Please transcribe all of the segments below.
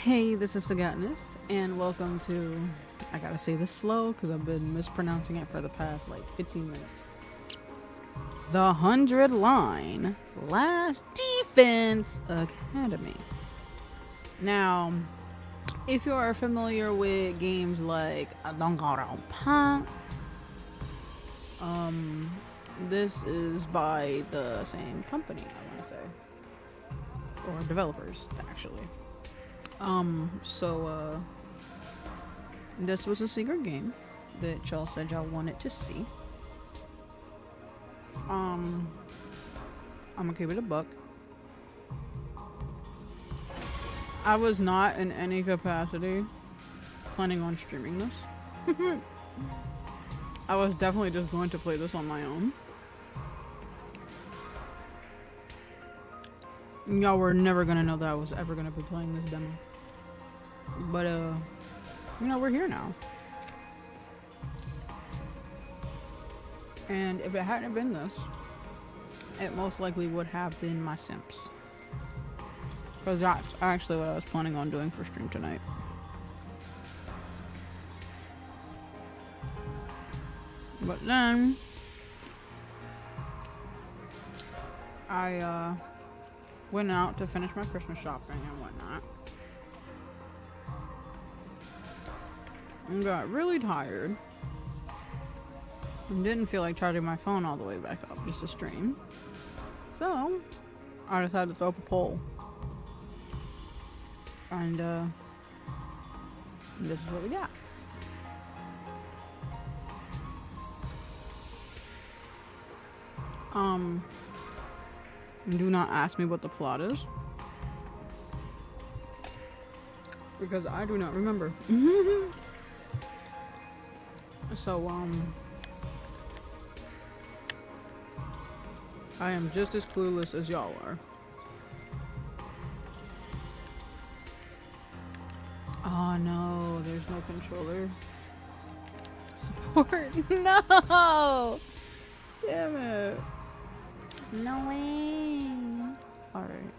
Hey, this is Sagatness, and welcome to, I gotta say this slow because I've been mispronouncing it for the past like 15 minutes. The 100 Line Last Defense Academy. Now, if you are familiar with games like Danganronpa, this is by the same company, I want to say, or developers actually. This was a secret game that y'all said y'all wanted to see. I'm gonna keep it a buck. I was not in any capacity planning on streaming this. I was definitely just going to play this on my own. Y'all were never gonna know that I was ever gonna be playing this demo. But, we're here now. And if it hadn't been this, it most likely would have been my Simps. Because that's actually what I was planning on doing for stream tonight. But then, I, went out to finish my Christmas shopping and whatnot. And got really tired. And didn't feel like charging my phone all the way back up just to stream. So, I decided to throw up a poll. And, this is what we got. Do not ask me what the plot is. Because I do not remember. So, I am just as clueless as y'all are. Oh no, there's no controller support. No! Damn it. No way. Alright.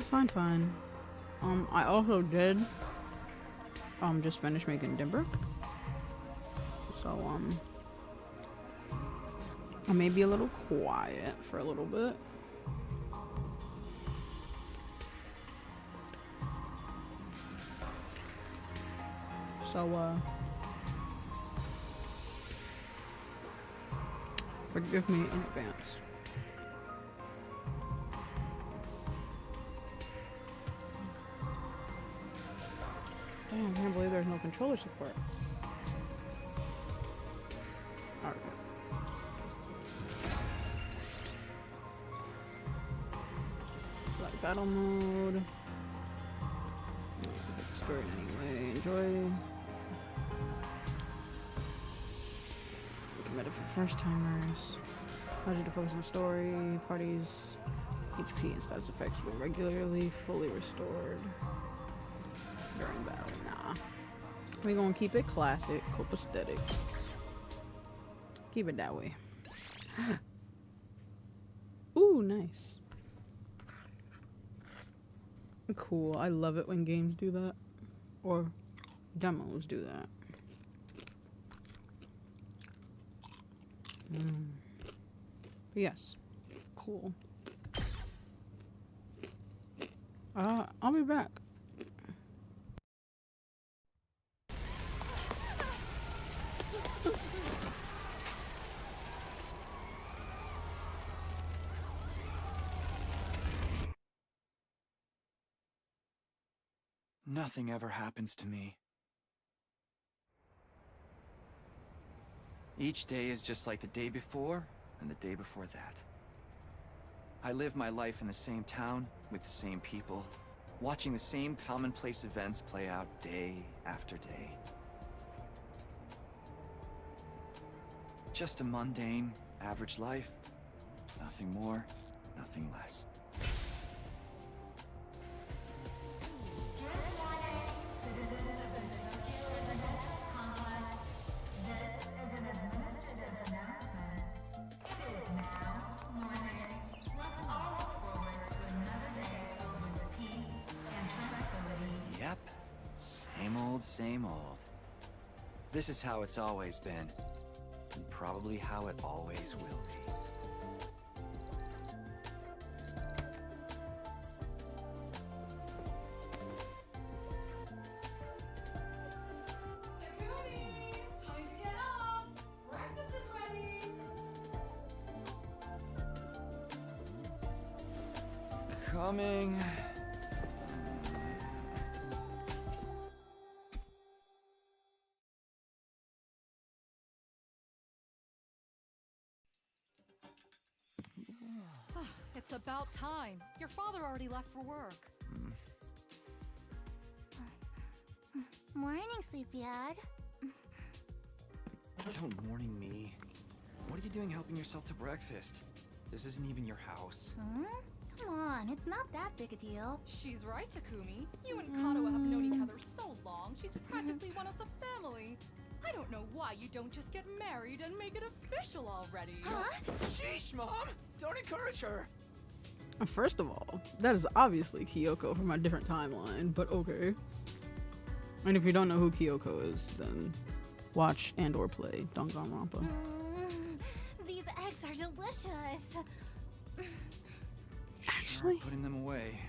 Fine. I also did just finish making Dimber. So I may be a little quiet for a little bit. So forgive me in advance. Damn, I can't believe there's no controller support. Alright. Select battle mode. Story anyway. Enjoy. Recommended for first timers. Allows you to focus on story. Parties. HP and status effects will regularly fully restored during battle. Nah. We're gonna keep it classic, copacetic. Keep it that way. Ooh, nice. Cool. I love it when games do that. Or demos do that. Yes. Cool. I'll be back. Nothing ever happens to me. Each day is just like the day before and the day before that. I live my life in the same town with the same people, watching the same commonplace events play out day after day. Just a mundane, average life. Nothing more, nothing less. Yep, same old. This is how it's always been, and probably how it always will be. Time to get up! Breakfast is ready! Coming. It's about time. Your father already left for work. Morning, Sleepyhead. Don't morning me. What are you doing helping yourself to breakfast? This isn't even your house. Come on, it's not that big a deal. She's right, Takumi. You and Kato have known each other so long, she's practically one of the family. I don't know why you don't just get married and make it official already. Huh? Sheesh, Mom! Don't encourage her! First of all, that is obviously Kyoko from a different timeline, but okay. And if you don't know who Kyoko is, then watch and or play Danganronpa. These eggs are delicious. Actually, Putting them away.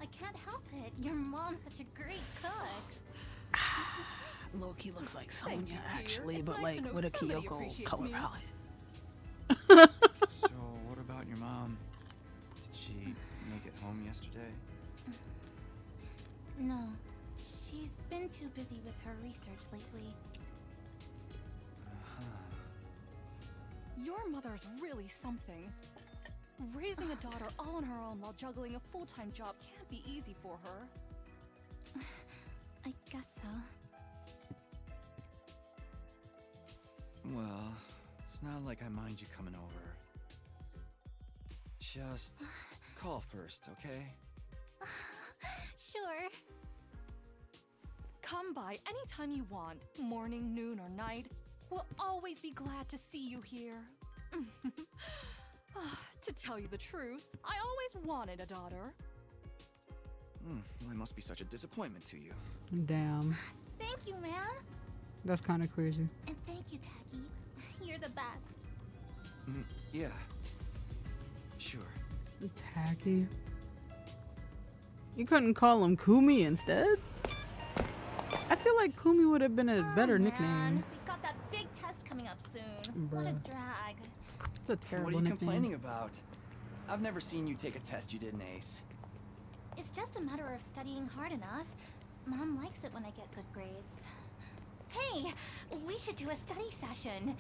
I can't help it. Your mom's such a great cook. Loki looks like Thank Sonya you, dear. actually, It's but nice to like know with a somebody Kyoko appreciates color me. palette. So, what about your mom? Did she make it home yesterday? No, she's been too busy with her research lately. Your mother's really something. Raising a daughter all on her own while juggling a full-time job can't be easy for her. I guess so. Well, it's not like I mind you coming over. Just call first, okay? Sure. Come by anytime you want, morning, noon, or night. We'll always be glad to see you here. To tell you the truth, I always wanted a daughter. Well, I must be such a disappointment to you. Damn, Thank you, ma'am. that's kind of crazy. And thank you, Tacky. You're the best. Yeah. Sure. Tacky. You couldn't call him Kumi instead? I feel like Kumi would have been a better Man, nickname. we've got that big test coming up soon. What a Bruh. drag. It's a terrible What are you nickname. complaining about? I've never seen you take a test you didn't ace. It's just a matter of studying hard enough. Mom likes it when I get good grades. Hey, we should do a study session.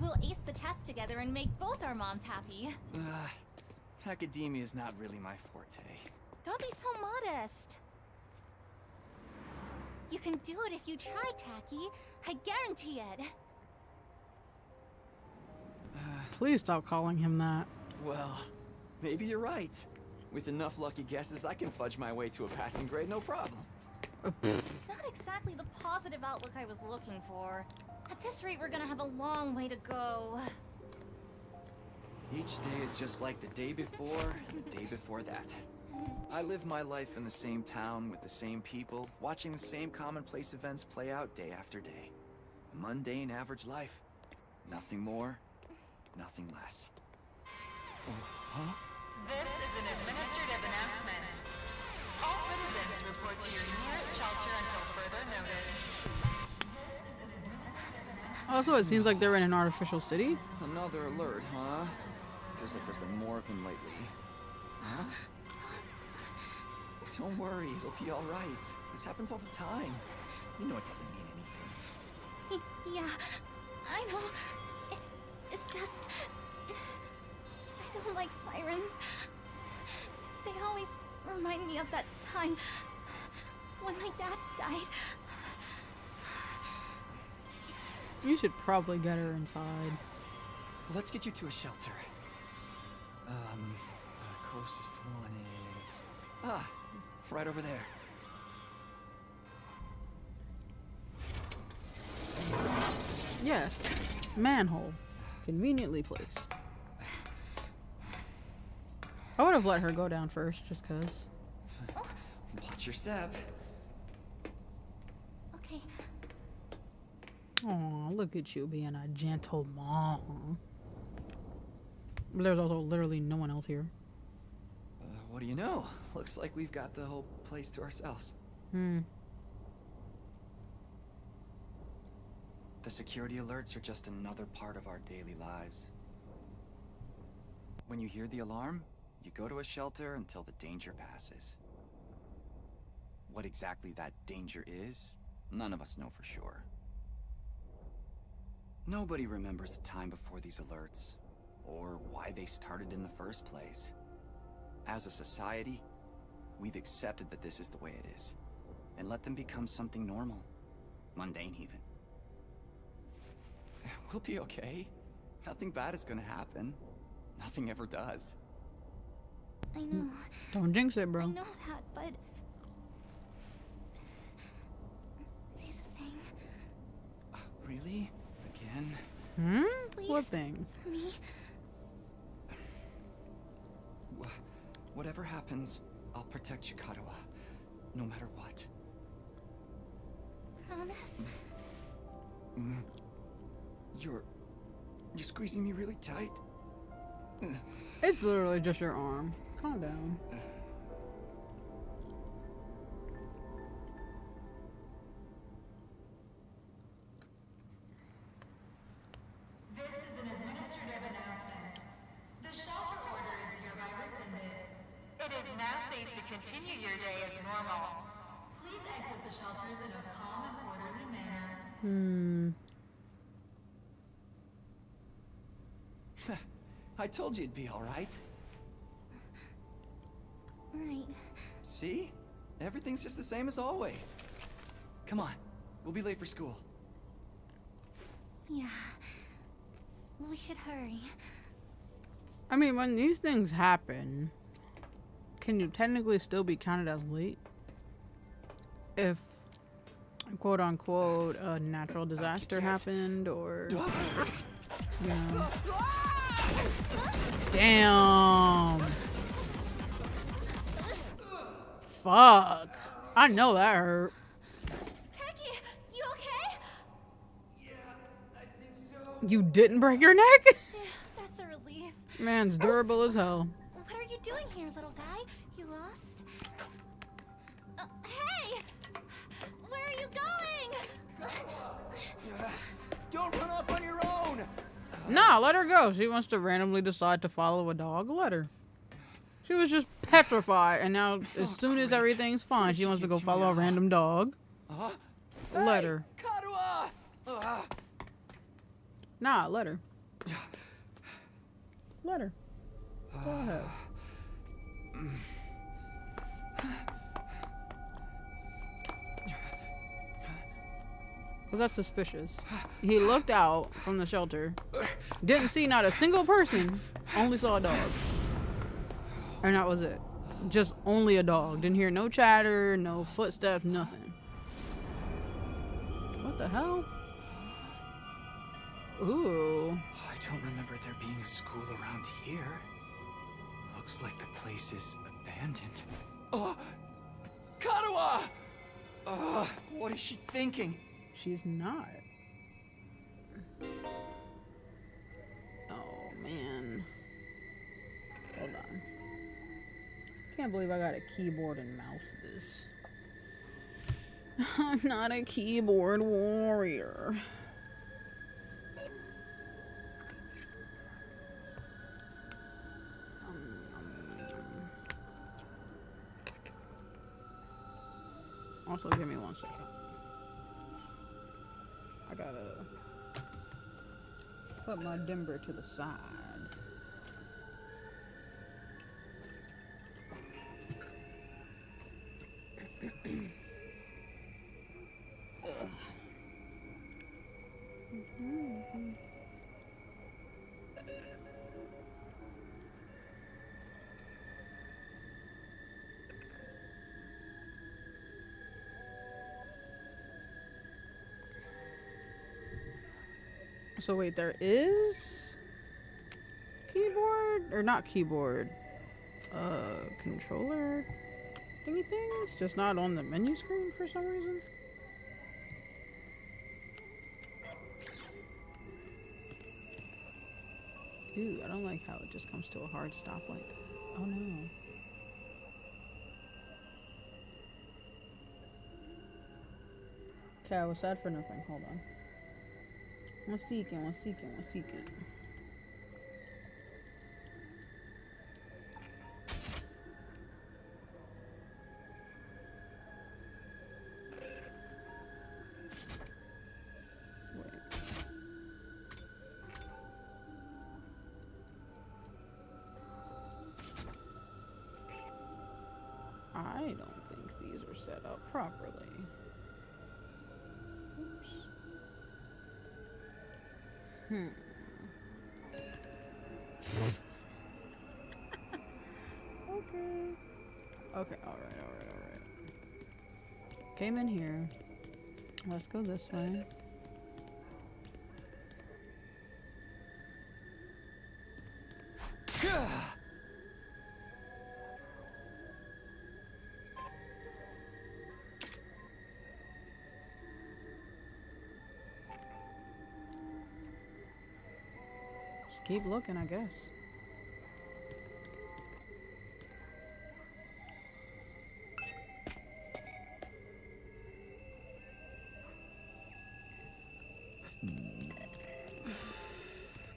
We'll ace the test together and make both our moms happy. Academia is not really my forte. Don't be so modest. You can do it if you try, Tacky. I guarantee it. Please stop calling him that. Well, maybe you're right. With enough lucky guesses, I can fudge my way to a passing grade, no problem. It's not exactly the positive outlook I was looking for. At this rate, we're gonna have a long way to go. Each day is just like the day before and the day before that. I live my life in the same town with the same people, watching the same commonplace events play out day after day. A mundane, average life. Nothing more, nothing less. Oh, huh? This is an administrative announcement. All citizens report to your nearest shelter until further notice. Also, it seems like they're in an artificial city. Another alert, huh? Feels like there's been more of them lately. Huh? Don't worry, it'll be alright. This happens all the time. You know it doesn't mean anything. Yeah, I know. It's just... I don't like sirens. They always remind me of that time when my dad died. You should probably get her inside. Let's get you to a shelter. The closest one is... right over there. Yes. Manhole. Conveniently placed. I would have let her go down first, just cause. Watch your step. Okay. Aw, look at you being a gentle mom. There's also literally no one else here. What do you know? Looks like we've got the whole place to ourselves. The security alerts are just another part of our daily lives. When you hear the alarm, you go to a shelter until the danger passes. What exactly that danger is, none of us know for sure. Nobody remembers a time before these alerts, or why they started in the first place. As a society, we've accepted that this is the way it is, and let them become something normal, mundane even. We'll be okay. Nothing bad is gonna happen. Nothing ever does. I know. Don't jinx it, I bro. know that, but... Say the thing. Really? Again? Please. What thing? For me. Whatever happens, I'll protect you, Katawa. No matter what. Promise. You're squeezing me really tight. It's literally just your arm. Calm down. This is an administrative announcement. The shelter order is hereby rescinded. It is now safe to continue your day as normal. Please exit the shelters in a calm and orderly manner. I told you it'd be all right. Right. See? Everything's just the same as always. Come on. We'll be late for school. Yeah. We should hurry. I mean, when these things happen, can you technically still be counted as late? If, quote unquote, a natural disaster happened, or, you know. Damn. Fuck. I know that hurt. Techie, you okay? Yeah, I think so. You didn't break your neck? Yeah, that's a relief. Man's durable as hell. What are you doing here, little guy? You lost? Hey! Where are you going? Don't run off on your own! Nah, let her go. She wants to randomly decide to follow a dog. Let her. She was just petrified, and now as soon as great. everything's fine, she wants to go follow a random dog. Let her. Katawa! Nah, let her. Let her. Go ahead. Because that's suspicious. He looked out from the shelter, didn't see not a single person, only saw a dog. And that was it. Just only a dog. Didn't hear no chatter, no footsteps, nothing. What the hell? Ooh. I don't remember there being a school around here. Looks like the place is abandoned. Katawa! What is she thinking? She's not. Oh, man. Hold on. Can't believe I got a keyboard and mouse this. I'm not a keyboard warrior. Also, give me 1 second. I gotta put my dimmer to the side. So wait, there is keyboard or not keyboard, controller thingy things, just not on the menu screen for some reason. Ew, I don't like how it just comes to a hard stop like that. Oh no. Okay, I was sad for nothing. Hold on. One second. Wait. I don't think these are set up properly. Oops. Okay, alright. Came in here. Let's go this way. Just keep looking, I guess.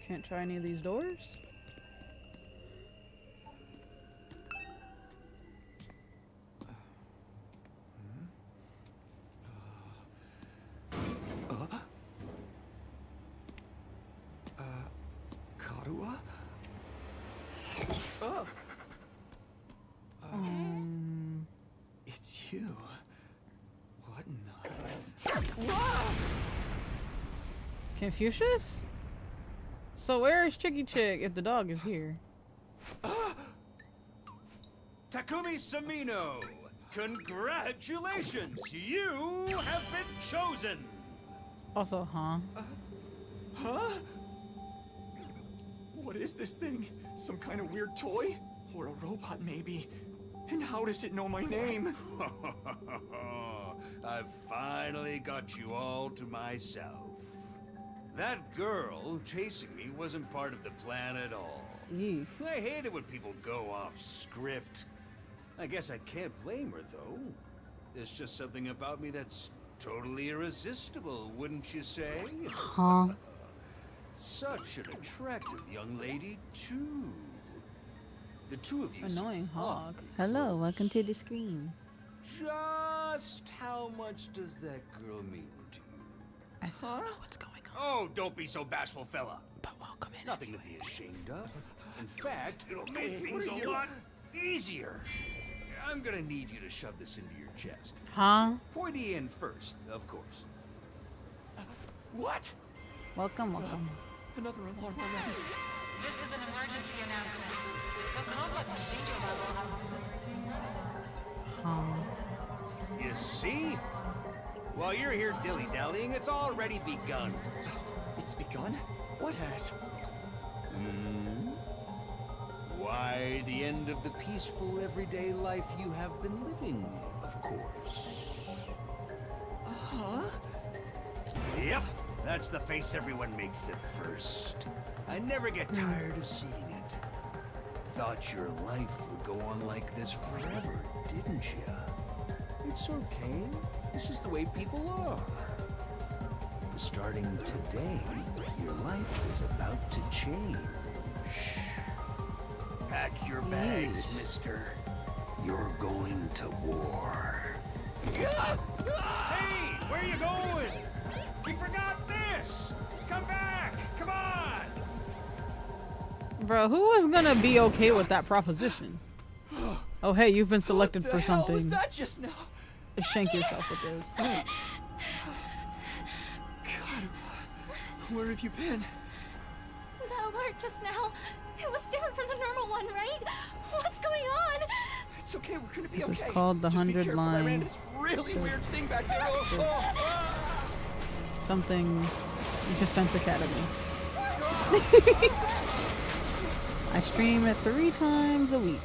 Can't try any of these doors. Karua? It's you. What in the... Confucius? So where is Chicky Chick if the dog is here? Takumi Samino, congratulations! You have been chosen! Also, huh? Huh? What is this thing? Some kind of weird toy? Or a robot, maybe? And how does it know my name? I've finally got you all to myself. That girl chasing me wasn't part of the plan at all. Eek. I hate it when people go off script. I guess I can't blame her, though. There's just something about me that's totally irresistible, wouldn't you say? Huh? Such an attractive young lady, too. The two of you Annoying seem hog. awfully Hello, close. welcome to the screen. Just how much does that girl mean to you? I still don't know what's going on. Oh, don't be so bashful, fella. But welcome in. Nothing to be ashamed of. In fact, it'll make things a lot easier. I'm gonna need you to shove this into your chest. Huh? Pointy end first, of course. What? Welcome. Another alarm already. This is an emergency announcement. The complex's danger level has been Huh? You see? While you're here dilly-dallying, it's already begun. It's begun? What has? Why, the end of the peaceful, everyday life you have been living, of course. Huh? Yep, that's the face everyone makes at first. I never get tired of seeing it. Thought your life would go on like this forever, didn't you? It's okay. This is the way people are. Starting today, your life is about to change. Pack your bags, mister. You're going to war. Hey, where you going? You forgot this! Bro, who is gonna be okay with that proposition? Oh, hey, you've been selected for What the hell was something. that just now? Shank yourself with this. God, where have you been? That alert just now, it was different from the normal one, right? What's going on? It's okay, we're gonna be This okay. is called the Just be 100 careful, I ran line. this really weird thing back there. Something Defense Academy. I stream it 3 times a week.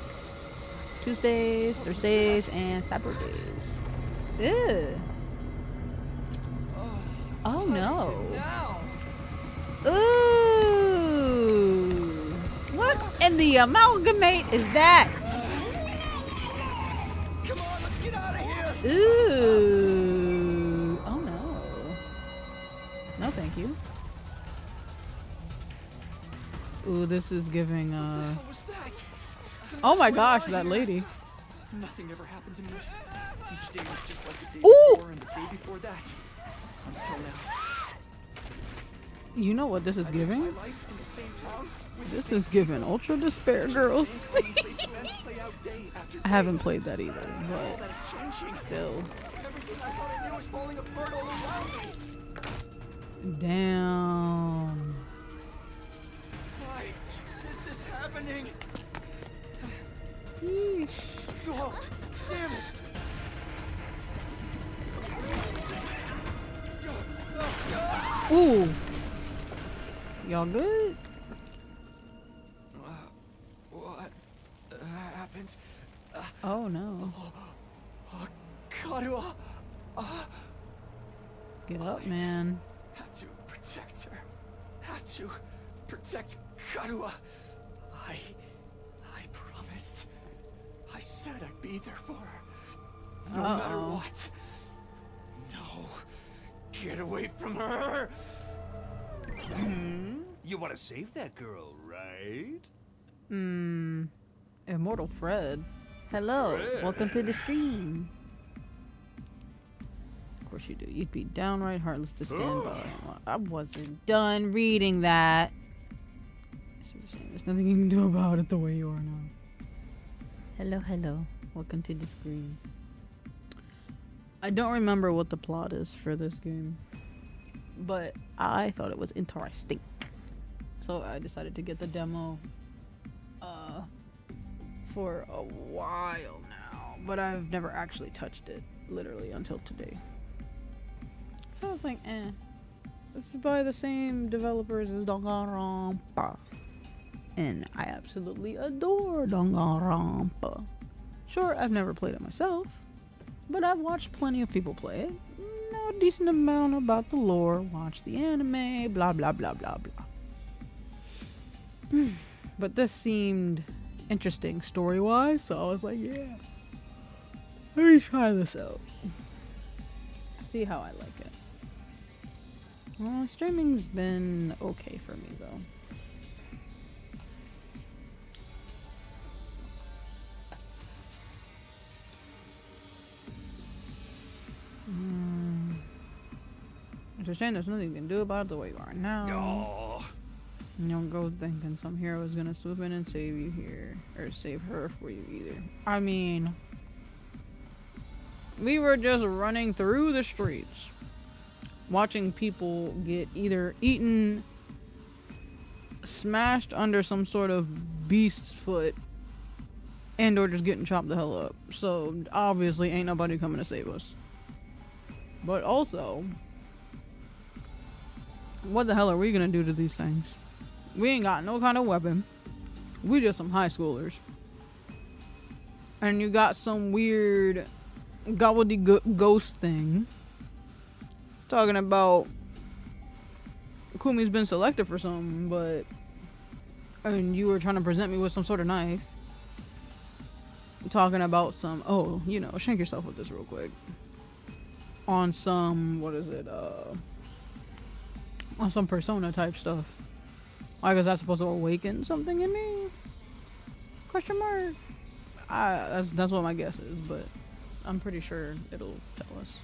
Tuesdays, Thursdays, and Saturdays. Ew. Oh no. Now. Ooh. What in the amalgamate is that? Come on, let's get out of here. Ooh. Oh no. No, thank you. Ooh, this is giving What was that? oh my What's gosh, going that on here? lady. Nothing ever happened to me. Each day was just like the day Ooh! before and the day before that. Until now. You know what this is My giving? life in the same town with the This same is giving Ultra Despair, girls. same commonplace events play out day after I day. haven't played that either, All but that is changing. still. Everything I thought I knew is falling apart all around me. Damn. Why is this happening? Yeesh. Oh, damn it. Ooh. Y'all good? What happened? Oh no. Karua Get up, man. had to protect her. Had to protect Karua. I promised. I said I'd be there for her. No matter Uh-oh. what. No. Get away from her. You want to save that girl, right? Immortal Fred. Hello. Welcome to the screen. Of course you do. You'd be downright heartless to stand by. Well, I wasn't done reading that. It's just a shame. There's nothing you can do about it the way you are now. Hello, hello. Welcome to the screen. I don't remember what the plot is for this game, but I thought it was interesting. So I decided to get the demo for a while now, but I've never actually touched it, literally, until today. So I was like, this is by the same developers as Danganronpa. And I absolutely adore Danganronpa. Sure, I've never played it myself, but I've watched plenty of people play it. Know a decent amount about the lore, watch the anime, blah blah blah blah blah. But this seemed interesting story-wise, so I was like, yeah, let me try this out. See how I like it. Well, streaming's been okay for me though. It's a shame there's nothing you can do about it the way you are now. Oh. You don't go thinking some hero is gonna swoop in and save you here. Or save her for you either. I mean, we were just running through the streets, watching people get either eaten, smashed under some sort of beast's foot, and or just getting chopped the hell up. So obviously ain't nobody coming to save us. But also, what the hell are we gonna do to these things? We ain't got no kind of weapon. We just some high schoolers. And you got some weird gobbledygook ghost thing talking about Kumi's been selected for something, but and you were trying to present me with some sort of knife. Talking about some, oh, you know, shank yourself with this real quick. On some, what is it, on some persona type stuff. Like, is that supposed to awaken something in me? Question mark. That's what my guess is, but I'm pretty sure it'll tell us.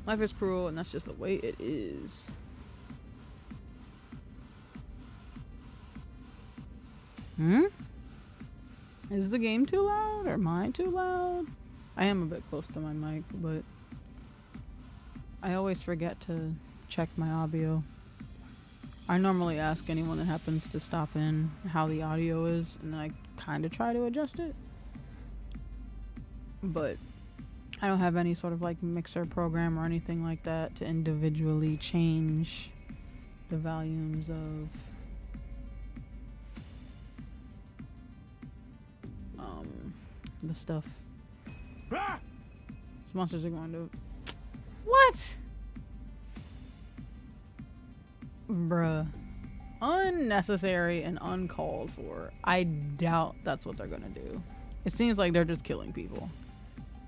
Life is cruel, and that's just the way it is. Is the game too loud or am I too loud? I am a bit close to my mic, but I always forget to check my audio. I normally ask anyone that happens to stop in how the audio is, and I kind of try to adjust it. But I don't have any sort of like mixer program or anything like that to individually change the volumes of the stuff. These monsters are going to... What? Bruh. Unnecessary and uncalled for. I doubt that's what they're gonna do. It seems like they're just killing people.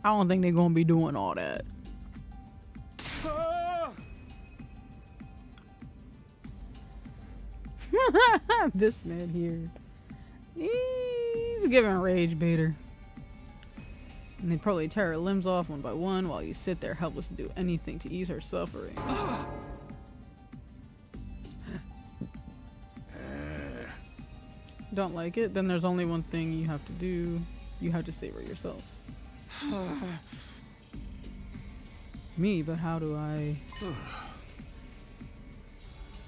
I don't think they're gonna be doing all that. This man here. He's giving rage baiter. And they probably tear her limbs off one by one while you sit there helpless to do anything to ease her suffering. Don't like it? Then there's only one thing you have to do. You have to save her yourself. Me, but how do I...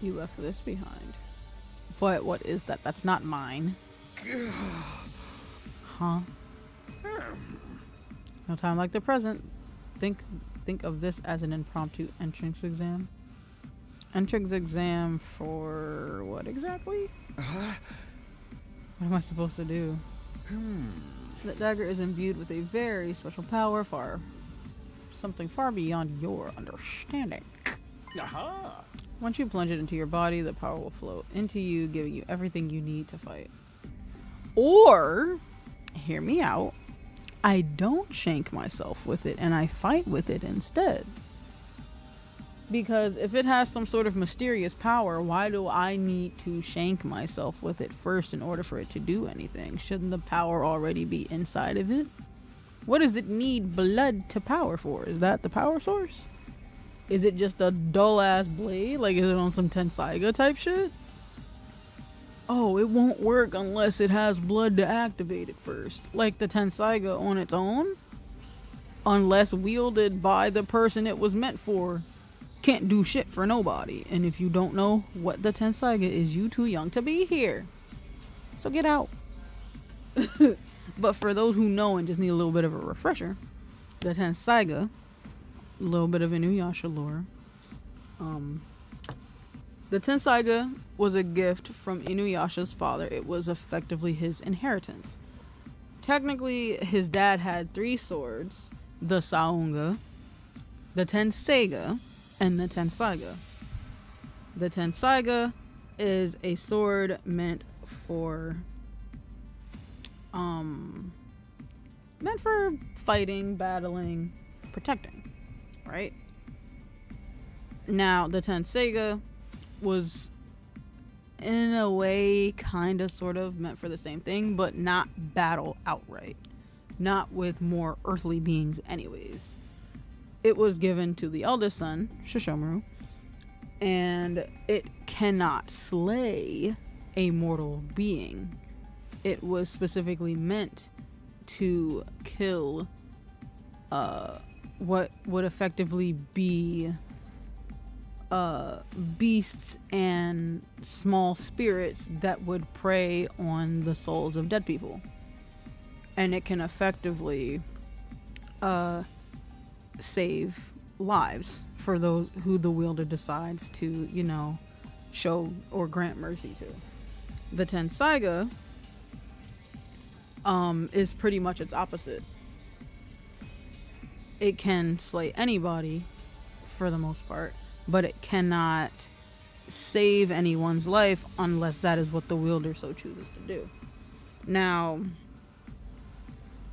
You left this behind. But what is that? That's not mine. Huh? No time like the present. Think of this as an impromptu entrance exam. Entrance exam for what exactly? What am I supposed to do? That dagger is imbued with a very special power, something far beyond your understanding. Once you plunge it into your body, the power will flow into you, giving you everything you need to fight. Or, hear me out, I don't shank myself with it and I fight with it instead. Because if it has some sort of mysterious power, why do I need to shank myself with it first in order for it to do anything? Shouldn't the power already be inside of it? What does it need blood to power for? Is that the power source? Is it just a dull ass blade? Like, is it on some Tensaiga type shit? Oh, it won't work unless it has blood to activate it first. Like the Tensaiga on its own? Unless wielded by the person it was meant for. Can't do shit for nobody. And if you don't know what the Tensaiga is, you too young to be here. So get out. But for those who know and just need a little bit of a refresher, the Tensaiga, a little bit of Inuyasha lore. The Tensaiga was a gift from Inuyasha's father. It was effectively his inheritance. Technically, his dad had 3 swords, the Saunga, the Tenseiga, and the Tensaiga. The Tensaiga is a sword meant for fighting, battling, protecting, right? Now, the Tenseiga was in a way kind of sort of meant for the same thing, but not battle outright. Not with more earthly beings anyways. It was given to the eldest son, Shishomaru, and it cannot slay a mortal being. It was specifically meant to kill what would effectively be beasts and small spirits that would prey on the souls of dead people. And it can effectively save lives for those who the wielder decides to, show or grant mercy to. The Tensaiga is pretty much its opposite. It can slay anybody for the most part, but it cannot save anyone's life unless that is what the wielder so chooses to do. Now,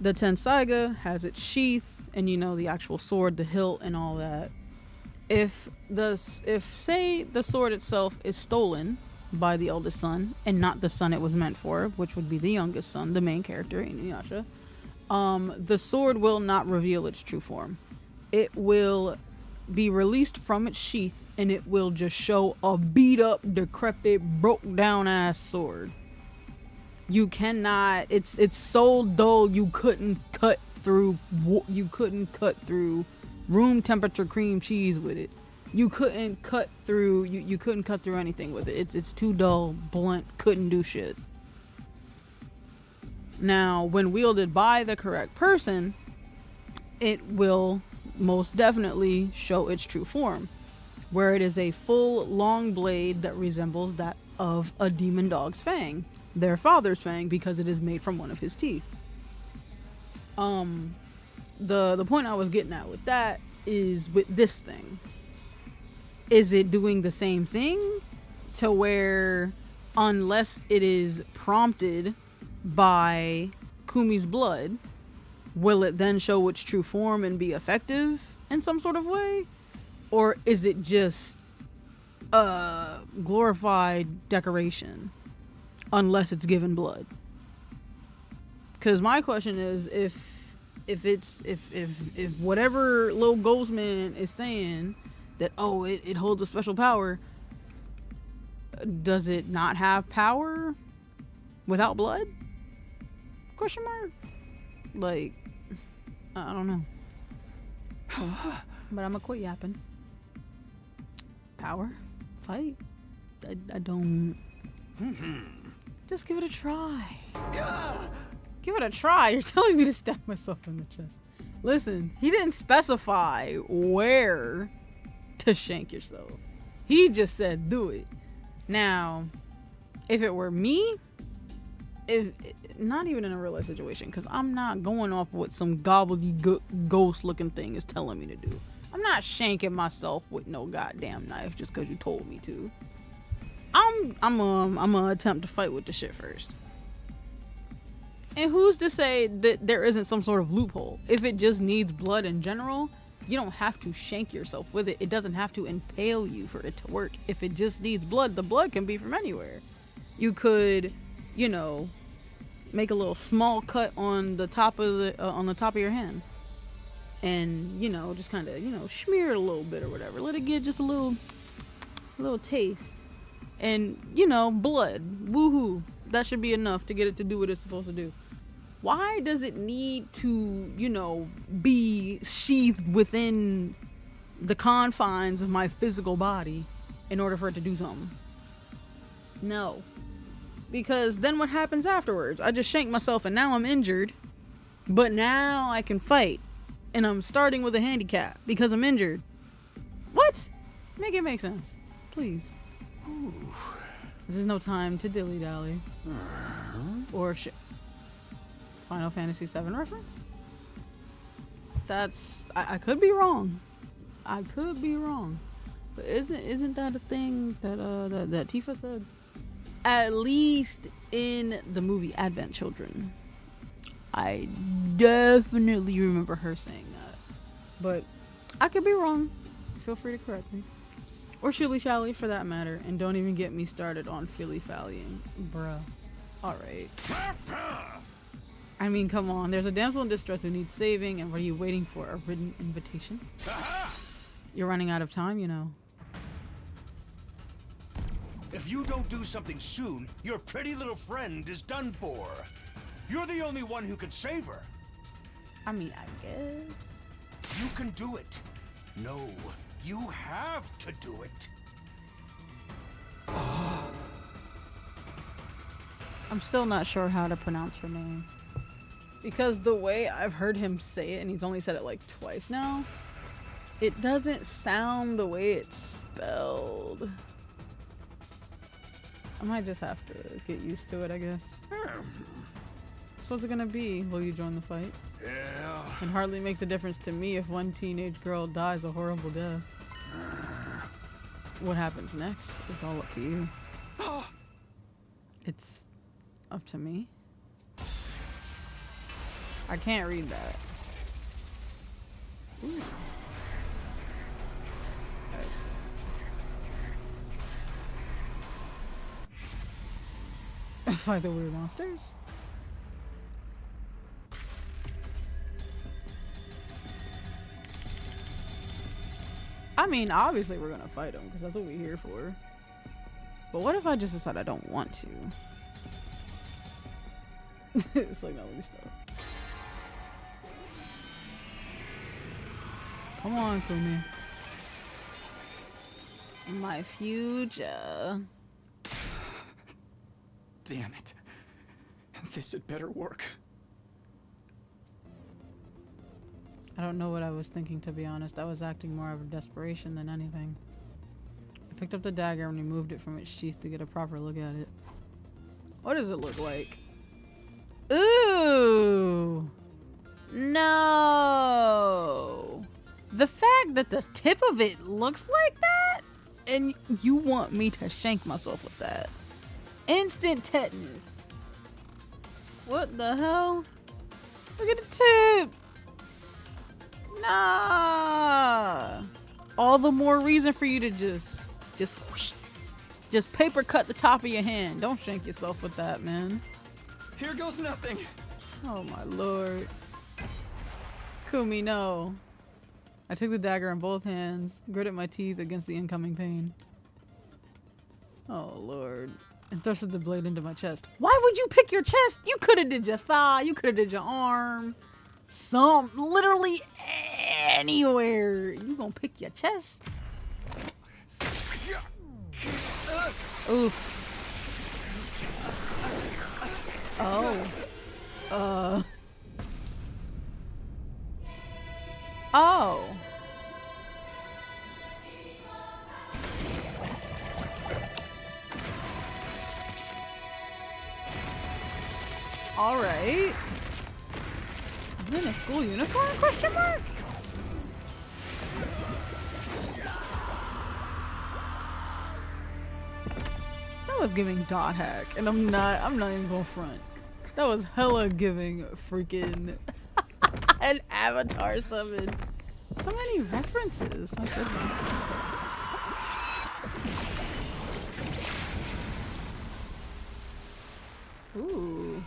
the Tensaiga has its sheath and the actual sword, the hilt and all that. If say the sword itself is stolen by the eldest son and not the son it was meant for, which would be the youngest son, the main character, Inuyasha, the sword will not reveal its true form. It will be released from its sheath and it will just show a beat up, decrepit, broke down ass sword. You cannot. It's so dull. You couldn't cut through. You couldn't cut through room temperature cream cheese with it. You couldn't cut through. You couldn't cut through anything with it. It's too dull, blunt. Couldn't do shit. Now, when wielded by the correct person, it will most definitely show its true form, where it is a full long blade that resembles that of a demon dog's fang, their father's fang, because it is made from one of his teeth. The point I was getting at with that is with this thing. Is it doing the same thing to where, unless it is prompted by Kumi's blood, will it then show its true form and be effective in some sort of way? Or is it just glorified decoration unless it's given blood? Because my question is, if whatever little ghost man is saying that, oh, it holds a special power, does it not have power without blood? Question mark. Like, I don't know. But I'm gonna quit yapping. Power, fight. I don't. Just give it a try. Give it a try. You're telling me to stab myself in the chest. Listen, he didn't specify where to shank yourself. He just said do it. Now, if it were me, if not even in a real life situation, because I'm not going off what some gobbledygook ghost looking thing is telling me to do. I'm not shanking myself with no goddamn knife just because you told me to. I'm gonna attempt to fight with the shit first. And who's to say that there isn't some sort of loophole? If it just needs blood in general, you don't have to shank yourself with it. It doesn't have to impale you for it to work. If it just needs blood, the blood can be from anywhere. You could, you know, make a little small cut on the top of your hand, and you know, just kind of, you know, smear it a little bit or whatever. Let it get just a little taste, and you know, blood. Woohoo! That should be enough to get it to do what it's supposed to do. Why does it need to, you know, be sheathed within the confines of my physical body in order for it to do something? No. Because then what happens afterwards? I just shank myself and now I'm injured, but now I can fight. And I'm starting with a handicap because I'm injured. What? Make it make sense. Please. Ooh. This is no time to dilly-dally. Or Final Fantasy VII reference? That's... I could be wrong. I could be wrong. But isn't that a thing that Tifa said? At least in the movie Advent Children. I definitely remember her saying that. But I could be wrong. Feel free to correct me. Or shilly-shally for that matter. And don't even get me started on filly-fallying. Bruh. Alright. I mean, come on. There's a damsel in distress who needs saving, and what are you waiting for? A written invitation? You're running out of time, you know. If you don't do something soon, your pretty little friend is done for. You're the only one who can save her. I mean, I guess. You can do it. No, you have to do it. I'm still not sure how to pronounce her name. Because the way I've heard him say it, and he's only said it like twice now, it doesn't sound the way it's spelled. I might just have to get used to it, I guess. So what's it gonna be? Will you join the fight? Yeah. It hardly makes a difference to me if one teenage girl dies a horrible death. What happens next is all up to you. It's up to me. I can't read that. Ooh. Fight the weird monsters? I mean, obviously we're gonna fight them because that's what we're here for. But what if I just decide I don't want to? It's like, no, let me stop. Come on, Kumi. My future. Damn it. This had better work. I don't know what I was thinking, to be honest. I was acting more of a desperation than anything. I picked up the dagger and removed it from its sheath to get a proper look at it. What does it look like? Ooh! No! The fact that the tip of it looks like that? And you want me to shank myself with that? Instant tetanus. What the hell? Look at the tip! Nah! All the more reason for you to just whoosh, just paper cut the top of your hand. Don't shank yourself with that, man. Here goes nothing. Oh my lord. Kumi, no. I took the dagger in both hands, gritted my teeth against the incoming pain. Oh lord. And thrusted the blade into my chest. Why would you pick your chest? You could have did your thigh, you could have did your arm. Literally anywhere. You gonna pick your chest? Oof. Oh. Oh. All right. You in a school uniform? Question mark? That was giving dot hack, and I'm not even gonna front. That was hella giving freaking an avatar summon. So many references. My goodness. Ooh.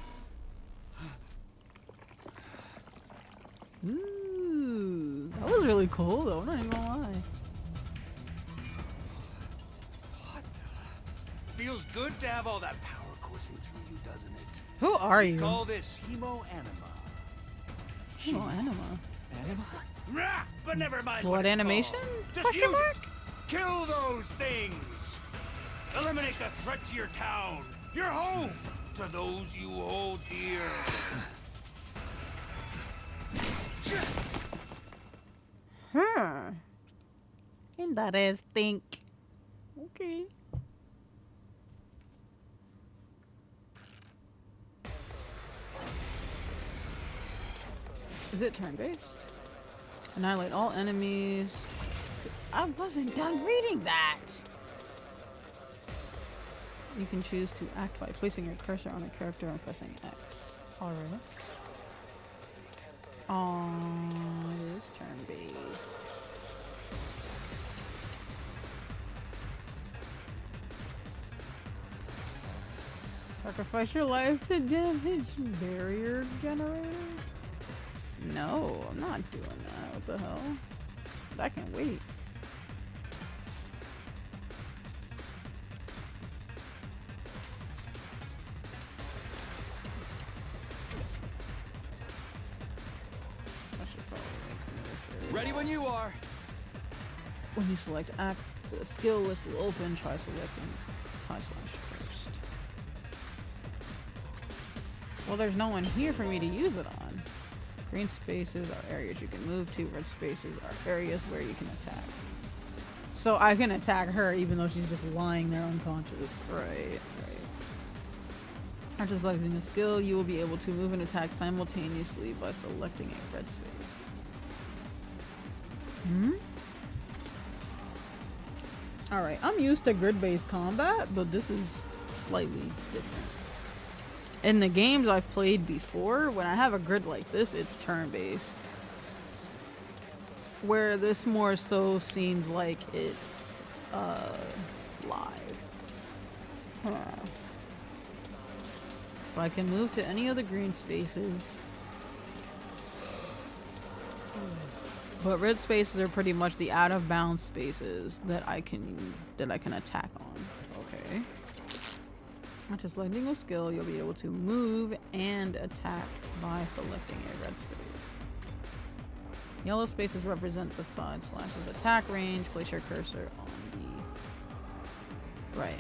Ooh. That was really cool though, I'm not even gonna lie. What the? Feels good to have all that power coursing through you, doesn't it? Who are you? Call this hemoanima. Oh, anima. Anima? Rah, but never mind. Blood what it's animation? called. Just Question use mark? it. Kill those things. Eliminate the threat to your town, your home, to those you hold dear. Huh. Interesting. Okay. Is it turn-based? Annihilate all enemies. I wasn't done reading that! You can choose to act by placing your cursor on a character and pressing X. Alright. It is turn-based. Sacrifice your life to damage barrier generator? No, I'm not doing that. What the hell? That can wait. I should probably make another. Ready when you are. When you select act, the skill list will open. Try selecting / first. Well, there's no one here for me to use it on. Green spaces are areas you can move to. Red spaces are areas where you can attack. So I can attack her even though she's just lying there unconscious. Right. After selecting a skill, you will be able to move and attack simultaneously by selecting a red space. Alright, I'm used to grid-based combat, but this is slightly different. In the games I've played before, when I have a grid like this, it's turn-based. Where this more so seems like it's live. So I can move to any of the green spaces. But red spaces are pretty much the out of bounds spaces that I can attack on. Okay. After selecting a skill, you'll be able to move and attack by selecting a red space. Yellow spaces represent the side slash's attack range. Place your cursor on the right.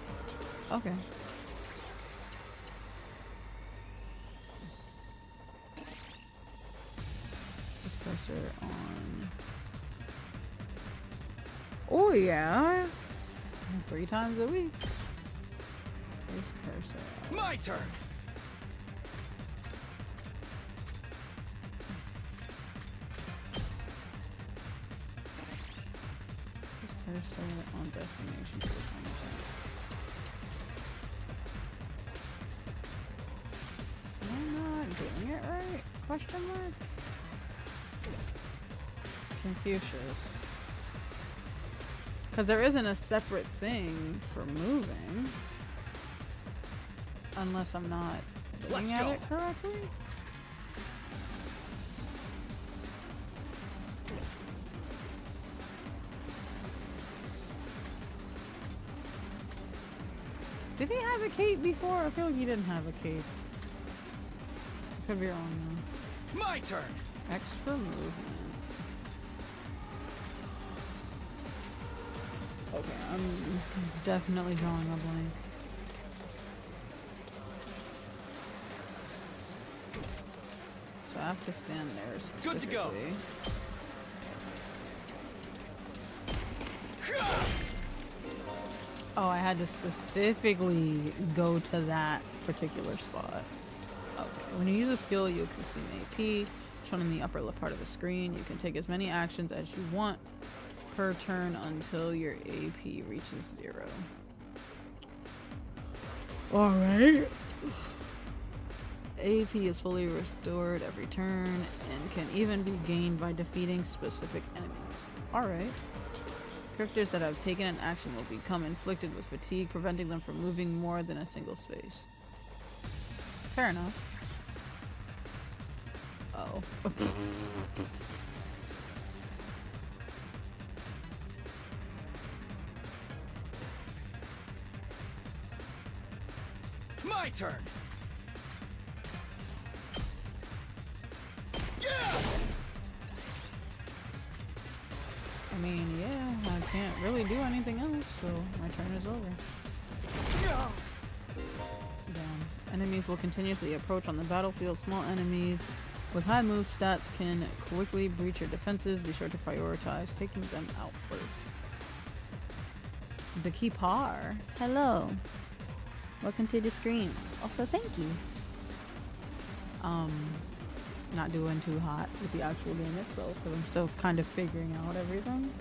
Okay. This cursor on. Oh yeah. 3 times a week. This cursor. My turn. This cursor on destination for the time attack. Am I not doing it right? Question mark? Confucius. Because there isn't a separate thing for moving. Unless I'm not looking at it correctly. Did he have a cape before? I feel like he didn't have a cape. I could be wrong though. My turn. X for movement. Okay, I'm definitely drawing a blank. So I have to stand there specifically. Good to go. Oh, I had to specifically go to that particular spot. Okay, when you use a skill, you consume AP. Shown in the upper left part of the screen, you can take as many actions as you want per turn until your AP reaches 0. Alright. AP is fully restored every turn and can even be gained by defeating specific enemies. Alright. Characters that have taken an action will become inflicted with fatigue, preventing them from moving more than a single space. Fair enough. Oh. My turn. I mean, yeah, I can't really do anything else, so my turn is over. Down. Enemies will continuously approach on the battlefield. Small enemies with high move stats can quickly breach your defenses. Be sure to prioritize taking them out first. The Keepar. Hello. Welcome to the screen. Also, thank yous. Not doing too hot with the actual game itself because I'm still kind of figuring out everything.